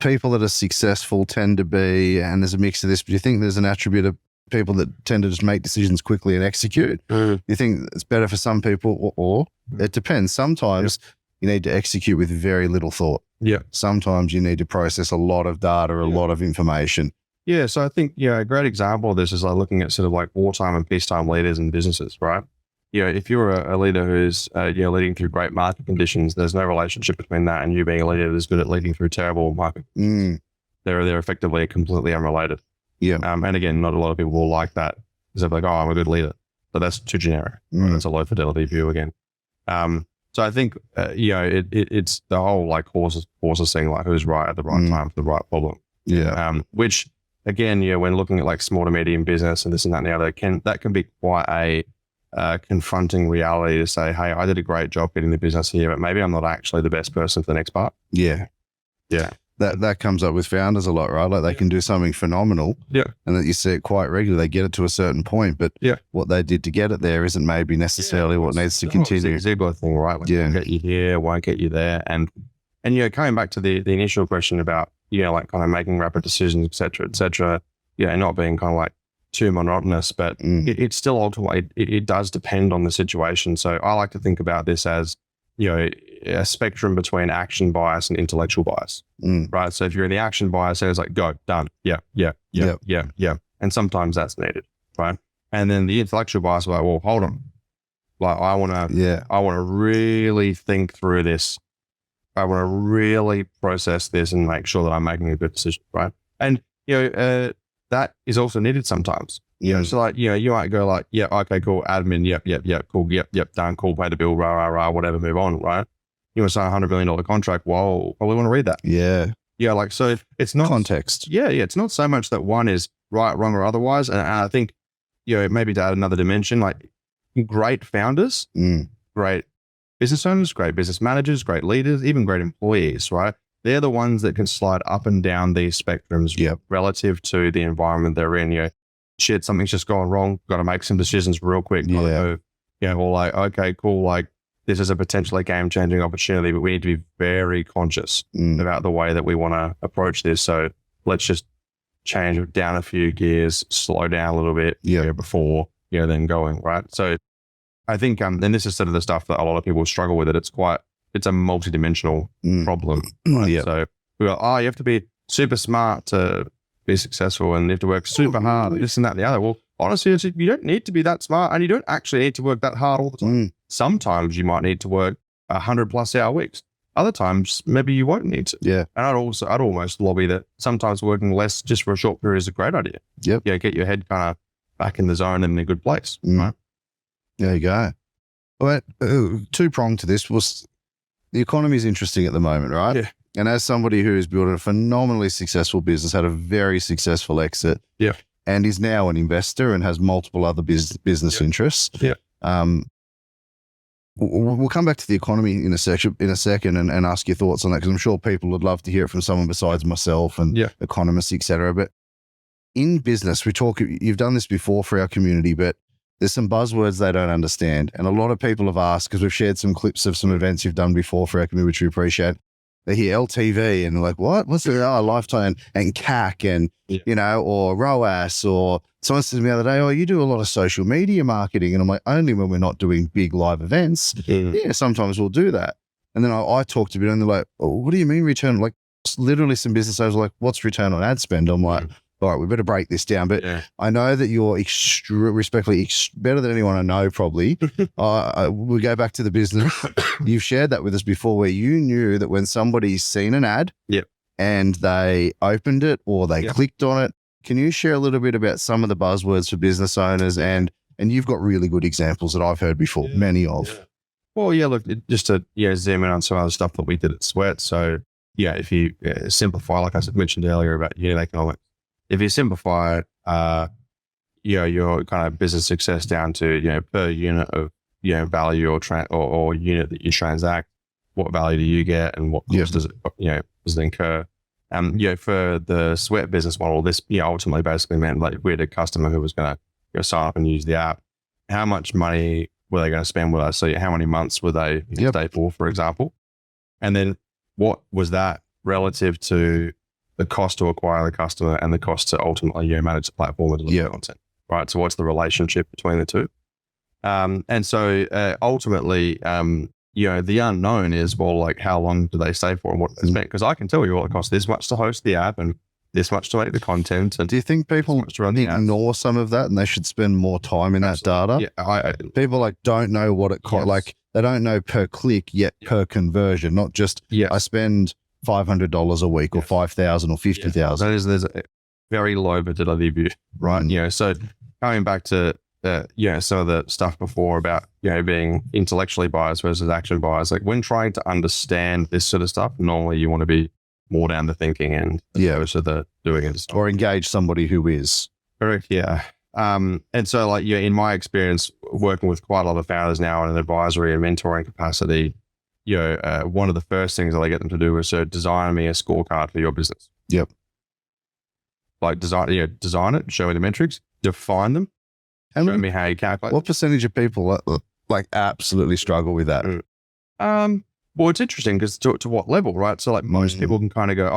people that are successful tend to be, and there's a mix of this, but do you think there's an attribute of people that tend to just make decisions quickly and execute? You think it's better for some people or it depends. Sometimes you need to execute with very little thought. Yeah. Sometimes you need to process a lot of data, a lot of information. Yeah. So I think, a great example of this is looking at sort of like wartime and peacetime leaders and businesses, right? If you're a leader who's, leading through great market conditions, there's no relationship between that and you being a leader that's good at leading through terrible market conditions. They're effectively completely unrelated. Yeah. And again, not a lot of people will like that because they're like, oh, I'm a good leader. But that's too generic. That's a low fidelity view again. So I think, it's the whole horses thing, who's right at the right time for the right problem. Yeah. Which again, when looking at small to medium business and this and that and the other, that can be quite a confronting reality to say, hey, I did a great job getting the business here, but maybe I'm not actually the best person for the next part. Yeah. Yeah. That comes up with founders a lot, right? Like they can do something phenomenal. Yeah. And that you see it quite regularly. They get it to a certain point, but what they did to get it there isn't maybe necessarily what needs to continue. It's the Ziegler thing, right? Won't get you here, won't get you there. And coming back to the initial question about, kind of making rapid decisions, et cetera, not being kind of too monotonous, but it's still ultimately, it does depend on the situation. So I like to think about this as, a spectrum between action bias and intellectual bias, right? So if you're in the action bias, it's go, done. Yeah. And sometimes that's needed, right? And then the intellectual bias is well, hold on. I want to really think through this. I want to really process this and make sure that I'm making a good decision, right? And, that is also needed sometimes. You know, so like, you know, you might go like, yeah, okay, cool, admin, yep, cool, yep, done, cool, pay the bill, rah, whatever, move on, right? You want to sign a $100 million contract, well, probably want to read that. Yeah. Yeah, like, so it's not Context. Yeah, it's not so much that one is right, wrong, or otherwise. And I think, you know, maybe to add another dimension, like great founders, great business owners, great business managers, great leaders, even great employees, right? They're the ones that can slide up and down these spectrums relative to the environment they're in. You know, shit, something's just gone wrong. Got to make some decisions real quick. You know, or like, okay, cool, like this is a potentially game-changing opportunity, but we need to be very conscious about the way that we want to approach this. So let's just change down a few gears, slow down a little bit before, you know, then going, right? So I think, and this is sort of the stuff that a lot of people struggle with. It's a multidimensional problem. Right? So we go, you have to be super smart to be successful and you have to work super hard, this and that and the other. Well, honestly, you don't need to be that smart and you don't actually need to work that hard all the time. Sometimes you might need to work 100+ hour weeks. Other times, maybe you won't need to. Yeah. And I'd almost lobby that sometimes working less just for a short period is a great idea. Yep. Yeah. Get your head kind of back in the zone and in a good place. Right. There you go. Well, two-pronged to this was the economy is interesting at the moment, right? Yeah. And as somebody who's built a phenomenally successful business, had a very successful exit, and is now an investor and has multiple other business interests. Yeah. We'll come back to the economy in a second and ask your thoughts on that, because I'm sure people would love to hear it from someone besides myself and economists, etc. But in business, you've done this before for our community, but there's some buzzwords they don't understand. And a lot of people have asked, because we've shared some clips of some events you've done before for our community, which we appreciate. They hear LTV and they're like, what? What's the lifetime and CAC and, you know, or ROAS, or someone said to me the other day, you do a lot of social media marketing. And I'm like, only when we're not doing big live events. Yeah, sometimes we'll do that. And then I talked a bit and they're like, what do you mean return? Like literally some business owners are like, what's return on ad spend? I'm like, all right, we better break this down. But I know that you're respectfully better than anyone I know, probably. We go back to the business. You've shared that with us before, where you knew that when somebody's seen an ad and they opened it or they clicked on it. Can you share a little bit about some of the buzzwords for business owners? And you've got really good examples that I've heard before, many of. Yeah. Well, look, just to zoom in on some other stuff that we did at Sweat. So, if you simplify, like I mentioned earlier about unit economics, if you simplify, your kind of business success down to, per unit of, value or unit that you transact, what value do you get and what cost does it incur? For the Sweat business model, this, ultimately basically meant like we had a customer who was going to go sign up and use the app. How much money were they going to spend with us? So how many months were they stay for example? And then what was that relative to the cost to acquire the customer and the cost to ultimately manage the platform and deliver content, right? So what's the relationship between the two? And so ultimately, the unknown is, well, like how long do they stay for and what they spend? Because I can tell you, well, it costs this much to host the app and this much to make the content. And do you think people ignore some of that and they should spend more time in that data? Yeah, people don't know what it costs. Like they don't know per click yet per conversion, not just I spend $500 a week or 5,000 or 50,000. There's a very low validity view, right? So coming back to some of the stuff before about being intellectually biased versus action biased, like when trying to understand this sort of stuff, normally you want to be more down the thinking end, so the doing it, or engage somebody who is correct. And so in my experience working with quite a lot of founders now in an advisory and mentoring capacity, one of the first things that I get them to do is design me a scorecard for your business. Yep. Like design it, show me the metrics, define them, show me how you calculate. What percentage of people absolutely struggle with that? Well, it's interesting because to what level, right? So most people can kind of go,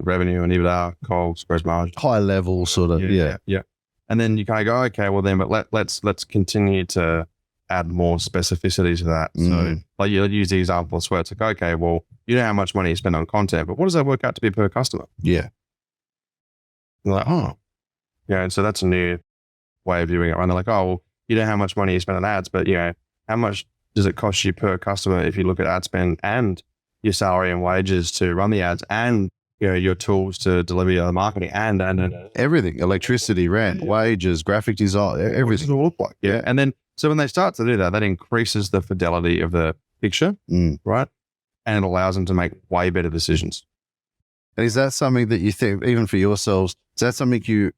revenue and EBITDA, COGS, gross margin, high level sort of, yeah. And then you kind of go, okay, well then, but let's continue to add more specificity to that. So you use the example where it's like, okay, well, you know how much money you spend on content, but what does that work out to be per customer? Yeah. And they're like, and so that's a new way of viewing it. And they're like, well, you know how much money you spend on ads, but how much does it cost you per customer if you look at ad spend and your salary and wages to run the ads and, your tools to deliver your marketing and everything, electricity, rent, wages, graphic design, everything. What it look like. Yeah. And then, so when they start to do that, that increases the fidelity of the picture, right? And it allows them to make way better decisions. And is that something that you think, even for yourselves, is that something you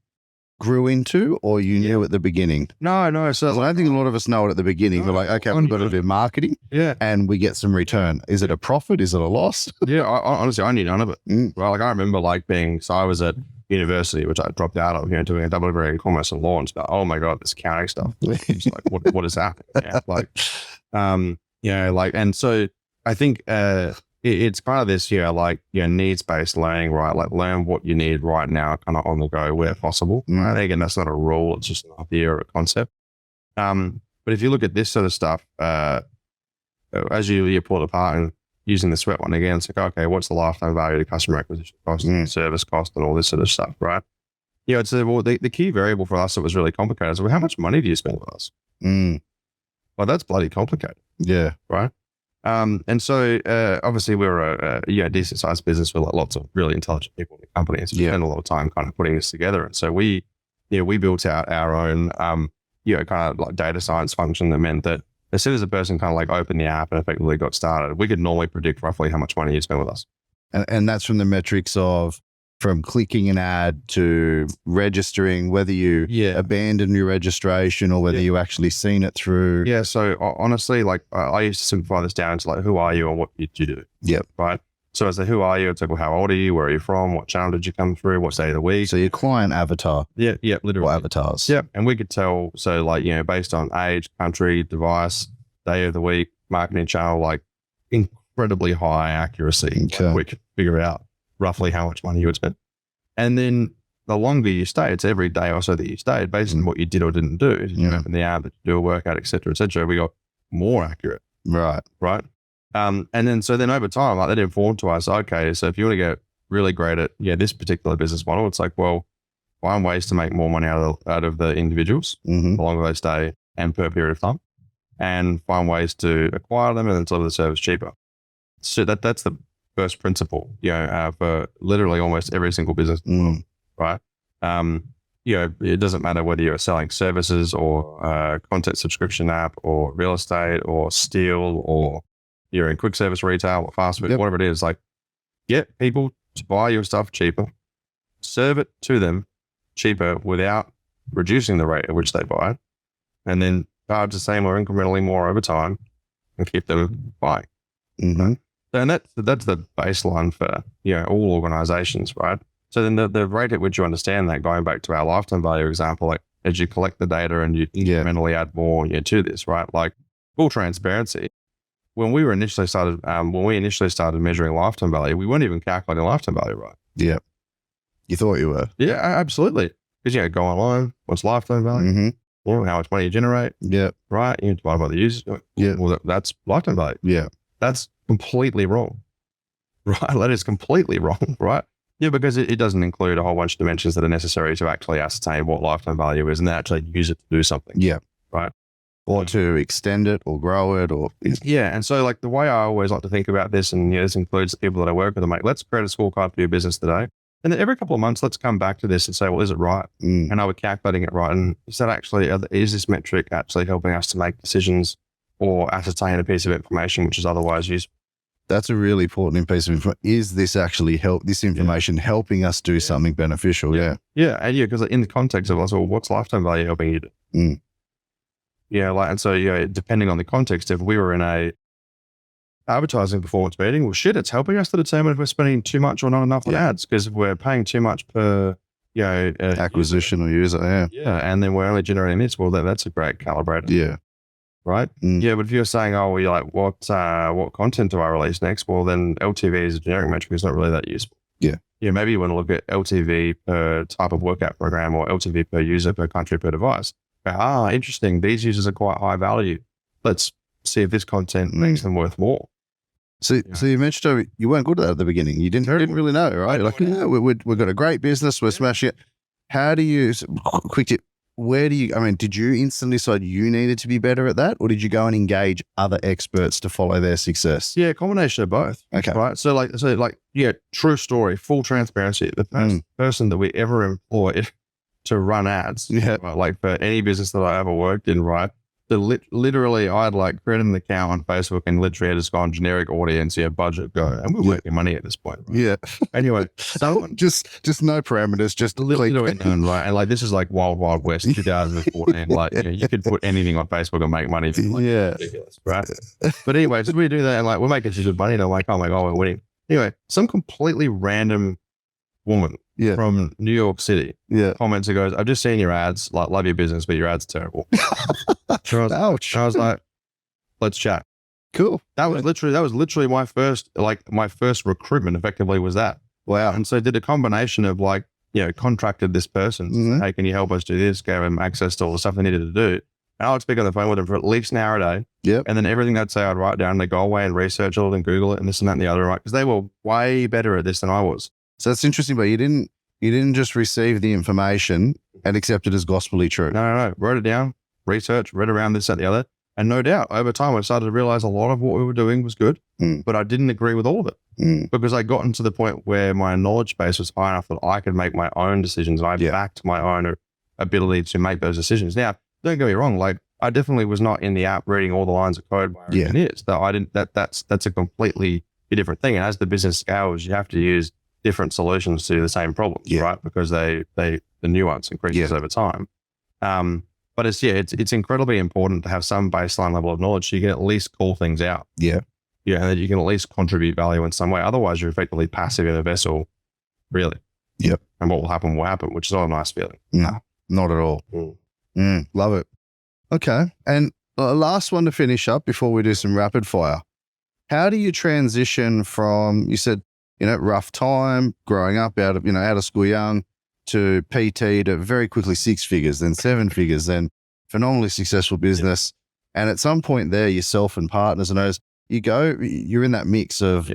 grew into or you knew at the beginning? No. So I don't think a lot of us know it at the beginning. We're like, okay, we've got to do marketing and we get some return. Is it a profit? Is it a loss? Yeah, honestly, I knew none of it. Right? Like I remember so I was at university, which I dropped out of, doing a double degree in commerce and law and stuff. Oh my God, this accounting stuff. It's like, what is happening? Yeah. And so I think, it's kind of this, needs-based learning, right? Like learn what you need right now, kind of on the go where possible. Right? Again, that's not a rule. It's just an idea or a concept. But if you look at this sort of stuff, as you pull it apart and using the sweat one again, it's like, okay, what's the lifetime value to customer acquisition cost, service cost, and all this sort of stuff, right? It's the key variable for us that was really complicated is, well, how much money do you spend with us? Well, that's bloody complicated. Yeah. Right. And so, obviously we're a decent sized business with lots of really intelligent people in the company. And so we spend a lot of time kind of putting this together. And so we built out our own, kind of like data science function that meant that as soon as a person kind of like opened the app and effectively got started, we could normally predict roughly how much money you spend with us. And that's from the metrics of from clicking an ad to registering, whether you abandon your registration or whether you actually seen it through. Yeah. So honestly, like I used to simplify this down to like, who are you and what did you do? Yep. Right. So as the who are you, it's like, well, how old are you? Where are you from? What channel did you come through? What day of the week? So your client avatar. Yeah. Literally. Or avatars. Yeah. And we could tell, so like, based on age, country, device, day of the week, marketing channel, like incredibly high accuracy. Okay. Like we could figure out roughly how much money you would spend. And then the longer you stay, it's every day or so that you stayed based on what you did or didn't do. Did you open the app, did you do a workout, et cetera, we got more accurate. Right. And then over time, like that informed to us, okay, so if you want to get really great at this particular business model, it's like, well, find ways to make more money out of the individuals the longer they stay and per period of time, and find ways to acquire them and then deliver the service cheaper. So that's the first principle, for literally almost every single business, right? It doesn't matter whether you're selling services or a content subscription app or real estate or steel or you're in quick service retail or fast food, whatever it is, like get people to buy your stuff cheaper, serve it to them cheaper without reducing the rate at which they buy it, and then charge the same or incrementally more over time and keep them buying. And that's the baseline for all organizations, right? So then the rate at which you understand that, going back to our lifetime value example, like as you collect the data and you incrementally add more to this, right? Like full transparency, when we initially started measuring lifetime value, we weren't even calculating lifetime value, right? Yeah, you thought you were. Yeah, absolutely. Because go online, what's lifetime value? How much money you generate? Yeah, right. You divide by the users. Yeah, well, that's lifetime value. Yeah, that's completely wrong, right? That is completely wrong, right? Yeah, because it doesn't include a whole bunch of dimensions that are necessary to actually ascertain what lifetime value is and then actually use it to do something. Yeah. Right. Or to extend it or grow it or... Yeah. And so like the way I always like to think about this, and this includes the people that I work with, I'm like, let's create a scorecard for your business today. And then every couple of months, let's come back to this and say, well, is it right? And are we calculating it right? And is this metric actually helping us to make decisions or ascertain a piece of information which is otherwise useful? That's a really important piece of information. Is this actually information helping us do something beneficial? Yeah. Yeah. And because in the context of, well, what's lifetime value helping you do? And so, depending on the context, if we were in a advertising performance meeting, well, shit, it's helping us to determine if we're spending too much or not enough on ads. Because if we're paying too much per, acquisition or user. Yeah. And then we're only generating this, well, that's a great calibrator. Yeah. Right. Yeah. But if you're saying, oh, well, you're like, what content do I release next? Well, then LTV is a generic metric. It's not really that useful. Yeah. Yeah. Maybe you want to look at LTV per type of workout program or LTV per user, per country, per device. Interesting. These users are quite high value. Let's see if this content makes them worth more. So you mentioned you weren't good at that at the beginning. You didn't really know, right? Like, we've got a great business. We're smashing it. How do you, quick tip, where do you, I mean, did you instantly decide you needed to be better at that, or did you go and engage other experts to follow their success? Yeah, a combination of both. Okay. Right. So yeah, true story, full transparency. The first person that we ever employed to run ads, Yeah. right, like for any business that I ever worked in, right? Literally, I had like created an account on Facebook and literally had just gone generic audience, budget, go. And we're making money at this point. Right? Yeah. Anyway, someone just no parameters, just literally known, right? And like, this is like wild West 2014. Like, you could put anything on Facebook and make money. Like, ridiculous, right? But anyway, so we do that and like, we're making some good money. And I'm like, oh my God, we're winning. Anyway, some completely random woman from New York City comments and goes, I've just seen your ads, like, love your business, but your ads are terrible. Ouch. I was like, let's chat. Cool. That was literally my first recruitment effectively was that. Wow. And so I did a combination of like, contracted this person. Hey, can you help us do this? Gave them access to all the stuff they needed to do. And I would speak on the phone with them for at least an hour a day. Yep. And then everything they'd say, I'd write down. They go away and research it and Google it and this and that and the other, right? Because they were way better at this than I was. So that's interesting, but you didn't just receive the information and accept it as gospelly true. No. Wrote it down, research, read around this, that, the other. And no doubt, over time, I started to realize a lot of what we were doing was good, but I didn't agree with all of it because I gotten to the point where my knowledge base was high enough that I could make my own decisions. And I backed my own ability to make those decisions. Now, don't get me wrong. Like, I definitely was not in the app reading all the lines of code by engineers. That's a completely different thing. And as the business scales, you have to use different solutions to the same problems, right? Because the nuance increases over time. But it's incredibly important to have some baseline level of knowledge so you can at least call things out. Yeah. And that you can at least contribute value in some way. Otherwise, you're effectively passive in a vessel, really. Yep. And what will happen, which is not a nice feeling. No, not at all. Love it. Okay. And last one to finish up before we do some rapid fire. How do you transition from, you said, rough time, growing up out of school young, to PT, to very quickly 6 figures, then 7 figures, then phenomenally successful business. And at some point there, yourself and partners and others, you're in that mix of,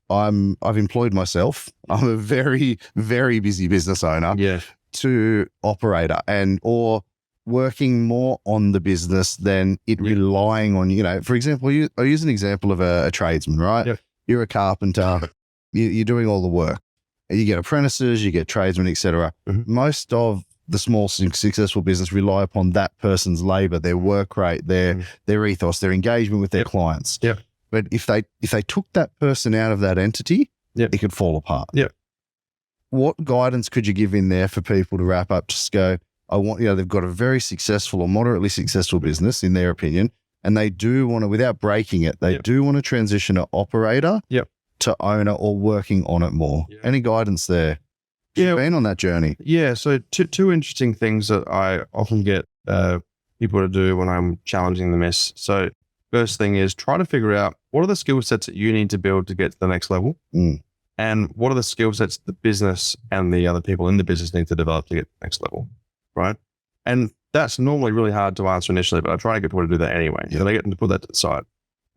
I've employed myself. I'm a very, very busy business owner to operator or working more on the business than it relying on, for example, I use an example of a tradesman, right? Yeah. You're a carpenter, you're doing all the work. You get apprentices, you get tradesmen, etc. Most of the small successful business rely upon that person's labor, their work rate, their ethos, their engagement with their clients. Yeah. But if they took that person out of that entity, it could fall apart. Yeah. What guidance could you give in there for people to wrap up? Just go, they've got a very successful or moderately successful business in their opinion, and they do want to, without breaking it, they do want to transition to operator. Yep. To owner or working on it more. Yeah. Any guidance there? You've been on that journey. Yeah. So two interesting things that I often get people to do when I'm challenging them is, so first thing is try to figure out what are the skill sets that you need to build to get to the next level, and what are the skill sets the business and the other people in the business need to develop to get to the next level, right? And that's normally really hard to answer initially, but I try to get people to do that anyway. So I get them to put that to the side.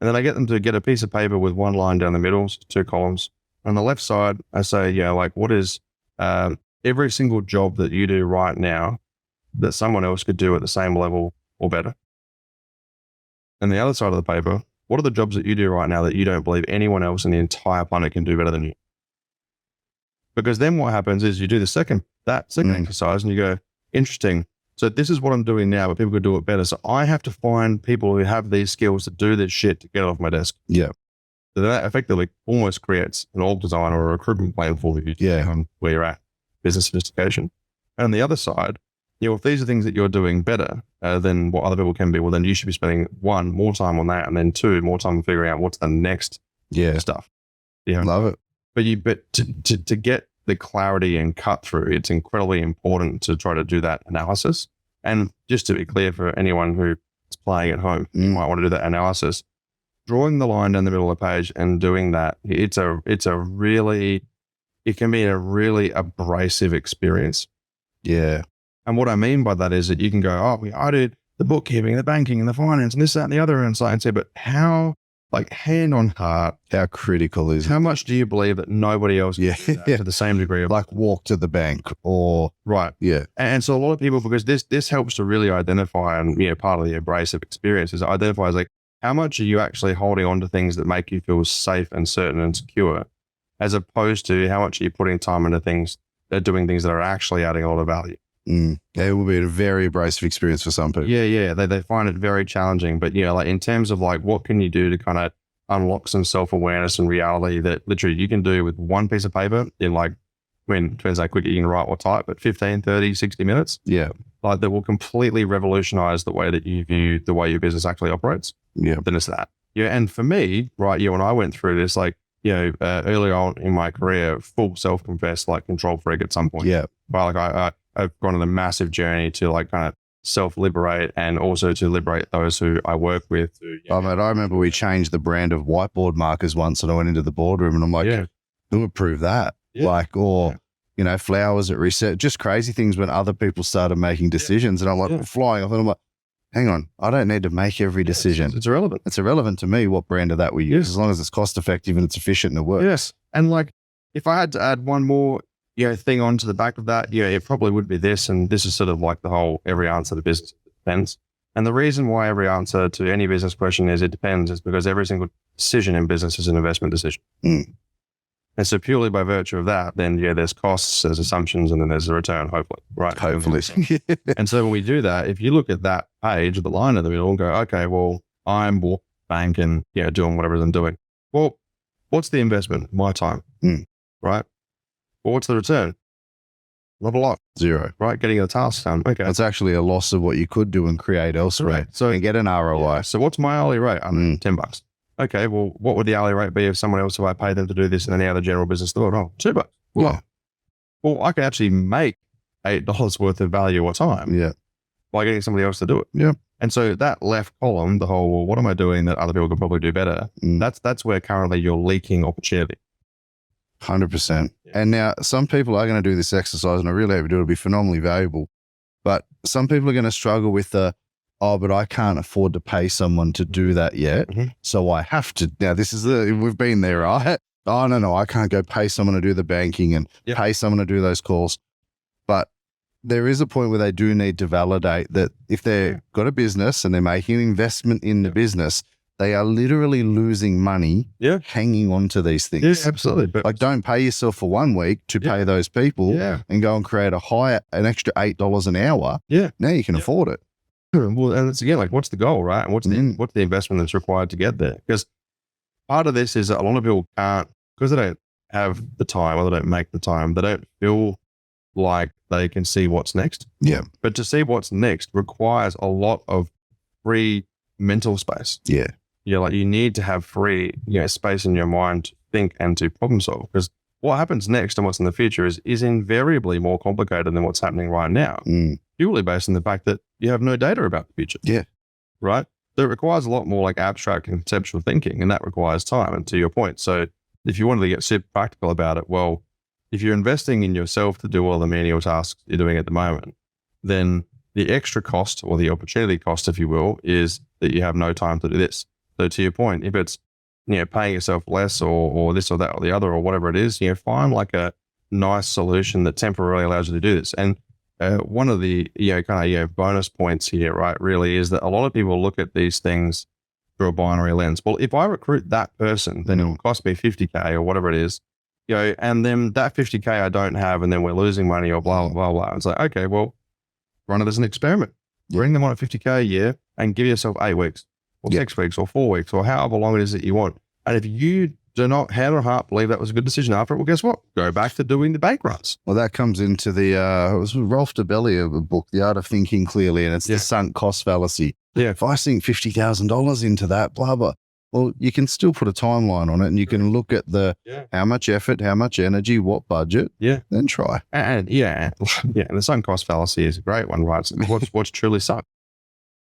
And then I get them to get a piece of paper with one line down the middle, 2 columns. On the left side, I say, what is every single job that you do right now that someone else could do at the same level or better? And the other side of the paper, what are the jobs that you do right now that you don't believe anyone else in the entire planet can do better than you? Because then what happens is you do the second exercise and you go, interesting. So this is what I'm doing now, but people could do it better. So I have to find people who have these skills to do this shit to get off my desk. Yeah. So that effectively almost creates an org design or a recruitment plan for you on where you're at, business sophistication. And on the other side, if these are things that you're doing better than what other people can be, well, then you should be spending 1, more time on that, and then 2, more time figuring out what's the next stuff. Yeah. Love it. But to get the clarity and cut through, it's incredibly important to try to do that analysis. And just to be clear for anyone who's playing at home, you might want to do that analysis. Drawing the line down the middle of the page and doing that, it can be a really abrasive experience. Yeah. And what I mean by that is that you can go, I did the bookkeeping, the banking, and the finance, and this, that, and the other, and say, but how like hand on heart, How critical is it? how much do you believe that nobody else Yeah. can do that to the same degree of Like walk to the bank or, right? yeah. And so a lot of people, because this helps to really identify, and part of the abrasive experience is identifies like how much are you actually holding on to things that make you feel safe and certain and secure, as opposed to how much are you putting time into things that are doing things that are actually adding a lot of value. It will be a very abrasive experience for some people. Yeah. They find it very challenging. But, like in terms of like, what can you do to kind of unlock some self-awareness and reality that literally you can do with one piece of paper in like, depends how quickly you can write or type, but 15, 30, 60 minutes. Yeah. Like that will completely revolutionize the way that you view the way your business actually operates. Yeah. Then it's that. Yeah. And for me, right, when I went through this, like, earlier on in my career, full self-confessed, like control freak at some point. Yeah. But like I've gone on a massive journey to like kind of self-liberate and also to liberate those who I work with. I remember we changed the brand of whiteboard markers once and I went into the boardroom and I'm like, who approved that? Yeah. Like, or, flowers at reset, just crazy things when other people started making decisions and I'm like flying off and I'm like, hang on, I don't need to make every decision. It's irrelevant. It's irrelevant to me what brand of that we use, as long as it's cost effective and it's efficient and it works. Yes. And like, if I had to add one more, thing onto the back of that, it probably would be this. And this is sort of like the whole every answer to business depends. And the reason why every answer to any business question is it depends is because every single decision in business is an investment decision. And so purely by virtue of that, then there's costs, there's assumptions, and then there's a return, hopefully. Right. Hopefully. And so when we do that, if you look at that page, the line in the middle and go, okay, well, I'm bank and doing whatever I'm doing. Well, what's the investment? My time. Right? Well, what's the return? Not a lot. Zero. Right? Getting the task done. Okay. That's actually a loss of what you could do and create elsewhere. Right. So and get an ROI. So what's my hourly rate? $10. Okay, well, what would the hourly rate be if someone else, if I paid them to do this in any other general business in the world? Oh, $2. Well, I can actually make $8 worth of value or time by getting somebody else to do it. Yeah. And so that left column, the whole, well, what am I doing that other people could probably do better? That's where currently you're leaking opportunity. 100%. And now some people are going to do this exercise and I really hope you do. It'll be phenomenally valuable. But some people are going to struggle with but I can't afford to pay someone to do that yet. So I have to. Now, we've been there, right? Oh, no, I can't go pay someone to do the banking and pay someone to do those calls. But there is a point where they do need to validate that if they've got a business and they're making an investment in the business, they are literally losing money hanging on to these things. Yeah, absolutely. But like, don't pay yourself for 1 week to pay those people and go and create an extra $8 an hour. Yeah. Now you can afford it. Well, and it's again, like, what's the goal, right? And what's the investment that's required to get there? Because part of this is that a lot of people can't, because they don't have the time or they don't make the time, they don't feel like they can see what's next. Yeah. But to see what's next requires a lot of free mental space. Yeah. Like you need to have free, space in your mind to think and to problem solve. Because what happens next and what's in the future is invariably more complicated than what's happening right now. Purely based on the fact that you have no data about the future. Yeah. Right? So it requires a lot more like abstract and conceptual thinking, and that requires time. And to your point, so if you wanted to get super practical about it, well, if you're investing in yourself to do all the menial tasks you're doing at the moment, then the extra cost or the opportunity cost, if you will, is that you have no time to do this. So to your point, if it's, paying yourself less or this or that or the other or whatever it is, find like a nice solution that temporarily allows you to do this. And one of the bonus points here, right, really is that a lot of people look at these things through a binary lens. Well, if I recruit that person, then it will cost me $50K or whatever it is, and then that $50K I don't have, and then we're losing money or blah, blah, blah. It's like, okay, well, run it as an experiment. Bring them on at $50K a year and give yourself 8 weeks or 6 weeks or 4 weeks or however long it is that you want. And if you do not hand or heart believe that was a good decision after it, well, guess what? Go back to doing the bank runs. Well, that comes into the, it was Rolf DeBelly, a book, The Art of Thinking Clearly, and it's the sunk cost fallacy. Yeah. If I sink $50,000 into that, blah, blah, well, you can still put a timeline on it and you can look at how much effort, how much energy, what budget, then try. And the sunk cost fallacy is a great one, right? So what's truly sunk?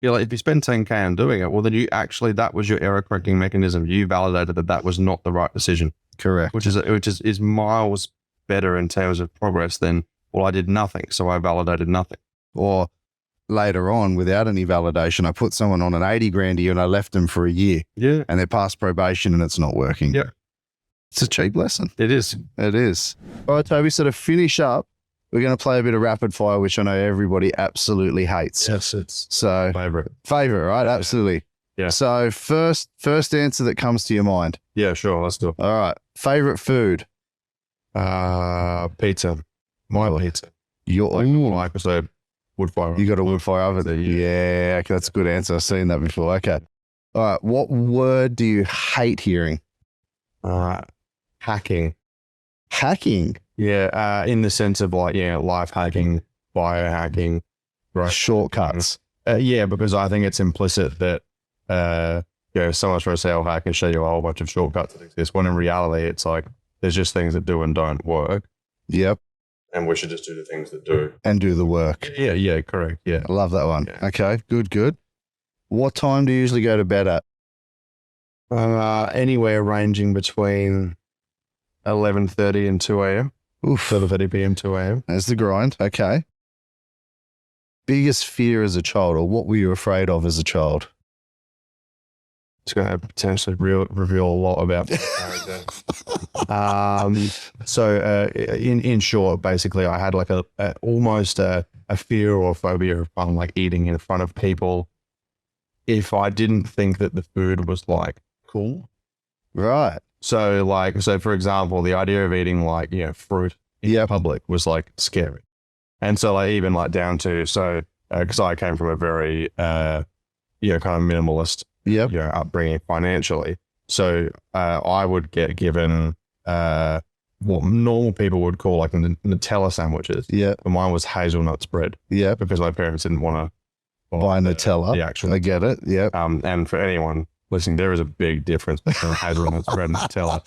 Like if you spend 10K on doing it, well, then that was your error correcting mechanism. You validated that was not the right decision. Correct. Which is miles better in terms of progress than, well, I did nothing, so I validated nothing. Or later on without any validation. I put someone on an 80 grand a year and I left them for a year Yeah. and they're past probation and it's not working. Yeah. It's a cheap lesson. It is. It is. All right, Toby, so to finish up, we're going to play a bit of rapid fire, which I know everybody absolutely hates. Yes, it's So favorite, right? Absolutely. Yeah. So first answer that comes to your mind. Yeah, sure. Let's do it. All right. Favorite food? Pizza. My pizza. Like I said, wood fire. You got a wood fire oven? Yeah. Okay, that's a good answer. I've seen that before. Okay. All right. What word do you hate hearing? Hacking. Hacking? Yeah. In the sense of like, life hacking, biohacking, right? Shortcuts. Yeah, because I think it's implicit that, someone's trying to say, oh, I can show you a whole bunch of shortcuts that exist. When in reality, it's like, there's just things that do and don't work. Yep. And we should just do the things that do. And do the work. Yeah, correct. Yeah. I love that one. Yeah. Okay, good. What time do you usually go to bed at? Anywhere ranging between 11:30 and 2 a.m. Oof. 7:30 p.m. 2 a.m. There's the grind. Okay. Biggest fear as a child, or what were you afraid of as a child? It's going to potentially reveal a lot about my character. So in short, basically, I had like almost a fear or phobia of like eating in front of people if I didn't think that the food was like cool. Right. So for example, the idea of eating like, fruit in public was like scary. And so like even like down to, because I came from a very, kind of minimalist, upbringing financially. So I would get given what normal people would call like Nutella sandwiches. Yeah. But mine was hazelnut spread. Yeah. Because my parents didn't want to buy Nutella. The actual. I get it. Yeah. And for anyone listening, there is a big difference between hazelnut spread and Nutella.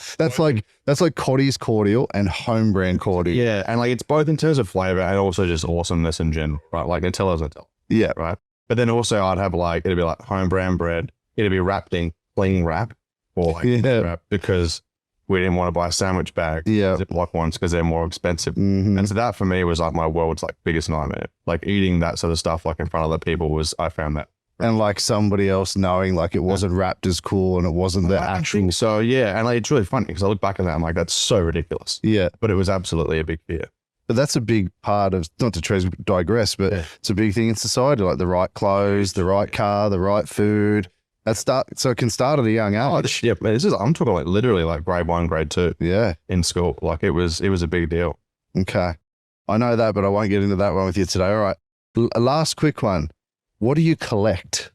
That's like Cotty's cordial and home brand cordial. Yeah. And like it's both in terms of flavor and also just awesomeness in general, right? Like Nutella's Nutella. Yeah. Right. But then also I'd have like, it'd be like home brand bread. It'd be wrapped in clean wrap or like wrap because we didn't want to buy a sandwich bag. Yeah. Ziploc ones because they're more expensive. Mm-hmm. And so that for me was like my world's like biggest nightmare. Like eating that sort of stuff like in front of other people I found that. And like somebody else knowing like it wasn't wrapped as cool and it wasn't the actual. So yeah. And like, it's really funny because I look back at that and I'm like, that's so ridiculous. Yeah. But it was absolutely a big fear. But that's a big part of, not to digress, but it's a big thing in society, like the right clothes, the right car, the right food. So it can start at a young age. I'm talking like literally like grade 1, grade 2. Yeah. In school. Like it was a big deal. Okay. I know that, but I won't get into that one with you today. All right. Last quick one. What do you collect?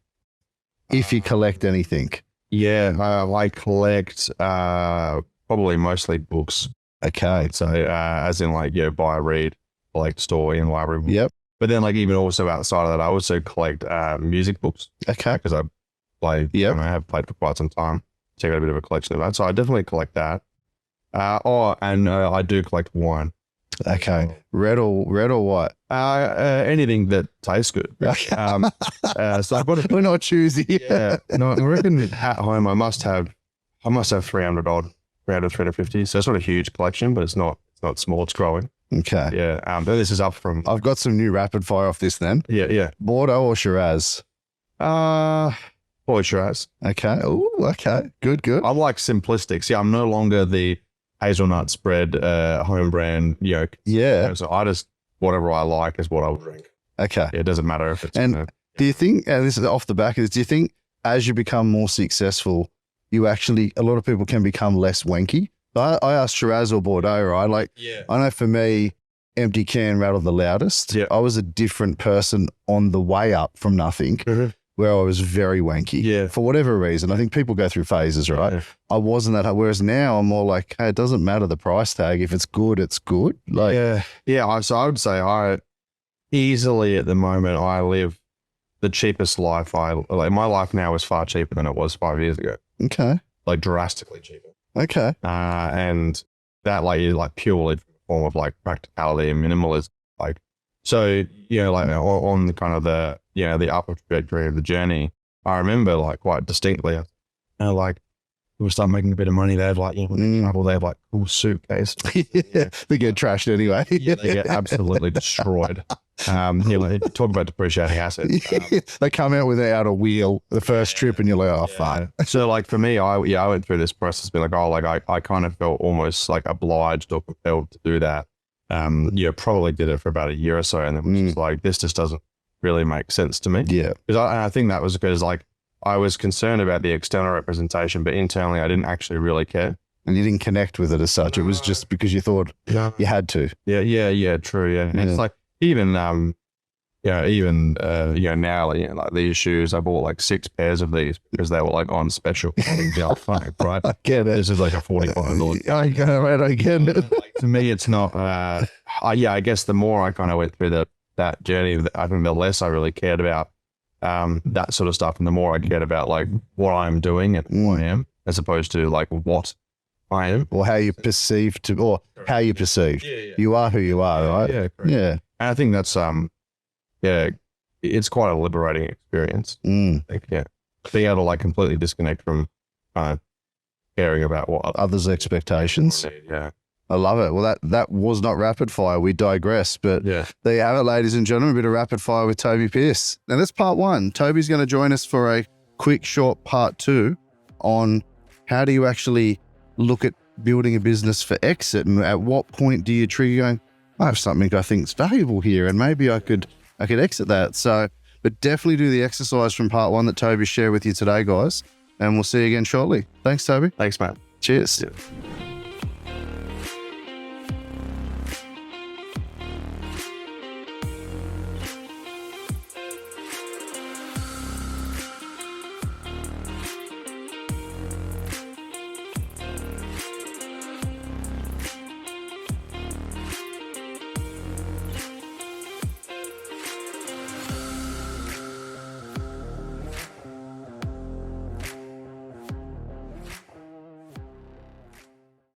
If you collect anything. Yeah. I collect probably mostly books. Okay. So as in like, buy, read, collect, store in library. Yep. But then like even also outside of that, I also collect music books. Okay. Because I play, I have played for quite some time. So I got a bit of a collection of that. So I definitely collect that. I do collect wine. Okay. Red or white? Anything that tastes good. Okay. So I've got we're not choosy. Yeah. No, I reckon at home I must have 300 odd, 350. So it's not a huge collection, but it's not small. It's growing. Okay. Yeah. But this is up from. I've got some new rapid fire off this then. Yeah. Bordeaux or Shiraz? Probably Shiraz. Okay. Oh, okay. Good. I'm like simplistic. See, I'm no longer the hazelnut spread, home brand yolk. Yeah. So I just, whatever I like is what I'll drink. Okay. It doesn't matter if it's. Do you think, and this is off the back of this, do you think as you become more successful, a lot of people can become less wanky? I asked Shiraz or Bordeaux, right? Like, I know for me, empty can rattled the loudest. Yeah. I was a different person on the way up from nothing. Mm-hmm. Where I was very wanky. Yeah. For whatever reason. I think people go through phases, right? Yeah. I wasn't that. Whereas now I'm more like, hey, it doesn't matter the price tag. If it's good, it's good. Like, yeah. So I would say I easily at the moment, I live the cheapest life. My life now is far cheaper than it was 5 years ago. Okay. Like drastically cheaper. Okay. And that like is like purely from a form of like practicality and minimalism. Like, so, like on the kind of the upper trajectory of the journey, I remember like quite distinctly, like people start making a bit of money. They have like, they have like cool suitcase. Yeah. They get trashed anyway. They get absolutely destroyed. Talk about depreciating assets. They come out without a wheel the first trip and you're like, oh, fine. So like for me, I went through this process, being like, oh, like I kind of felt almost like obliged or compelled to do that. Probably did it for about a year or so, and then was just like, this just doesn't really make sense to me. Yeah. Because I think that was because like I was concerned about the external representation, but internally I didn't actually really care. And you didn't connect with it as such. It was just because you thought you had to. Yeah, true. Yeah. And it's like, even now, like these shoes, I bought like 6 pairs of these because they were like on special. Right? I get it. This is like a $45. I get it. To me, it's not, I guess the more I kind of went through that journey, I think the less I really cared about that sort of stuff, and the more I cared about like what I'm doing and who I am, as opposed to like what I am. Or how you perceive to, or how you perceive. Yeah. You are who you are, right? Yeah, correct. Yeah. And I think that's, it's quite a liberating experience. I think, being able to like completely disconnect from caring about what others' expectations. Yeah. I love it. Well, that was not rapid fire. We digress, but there you have it, ladies and gentlemen, a bit of rapid fire with Tobi Pearce. Now that's part 1. Tobi's going to join us for a quick, short part 2 on how do you actually look at building a business for exit, and at what point do you trigger going, I have something I think is valuable here, and maybe I could exit that. So, but definitely do the exercise from part 1 that Tobi shared with you today, guys, and we'll see you again shortly. Thanks, Tobi. Thanks, Matt. Cheers. Yeah.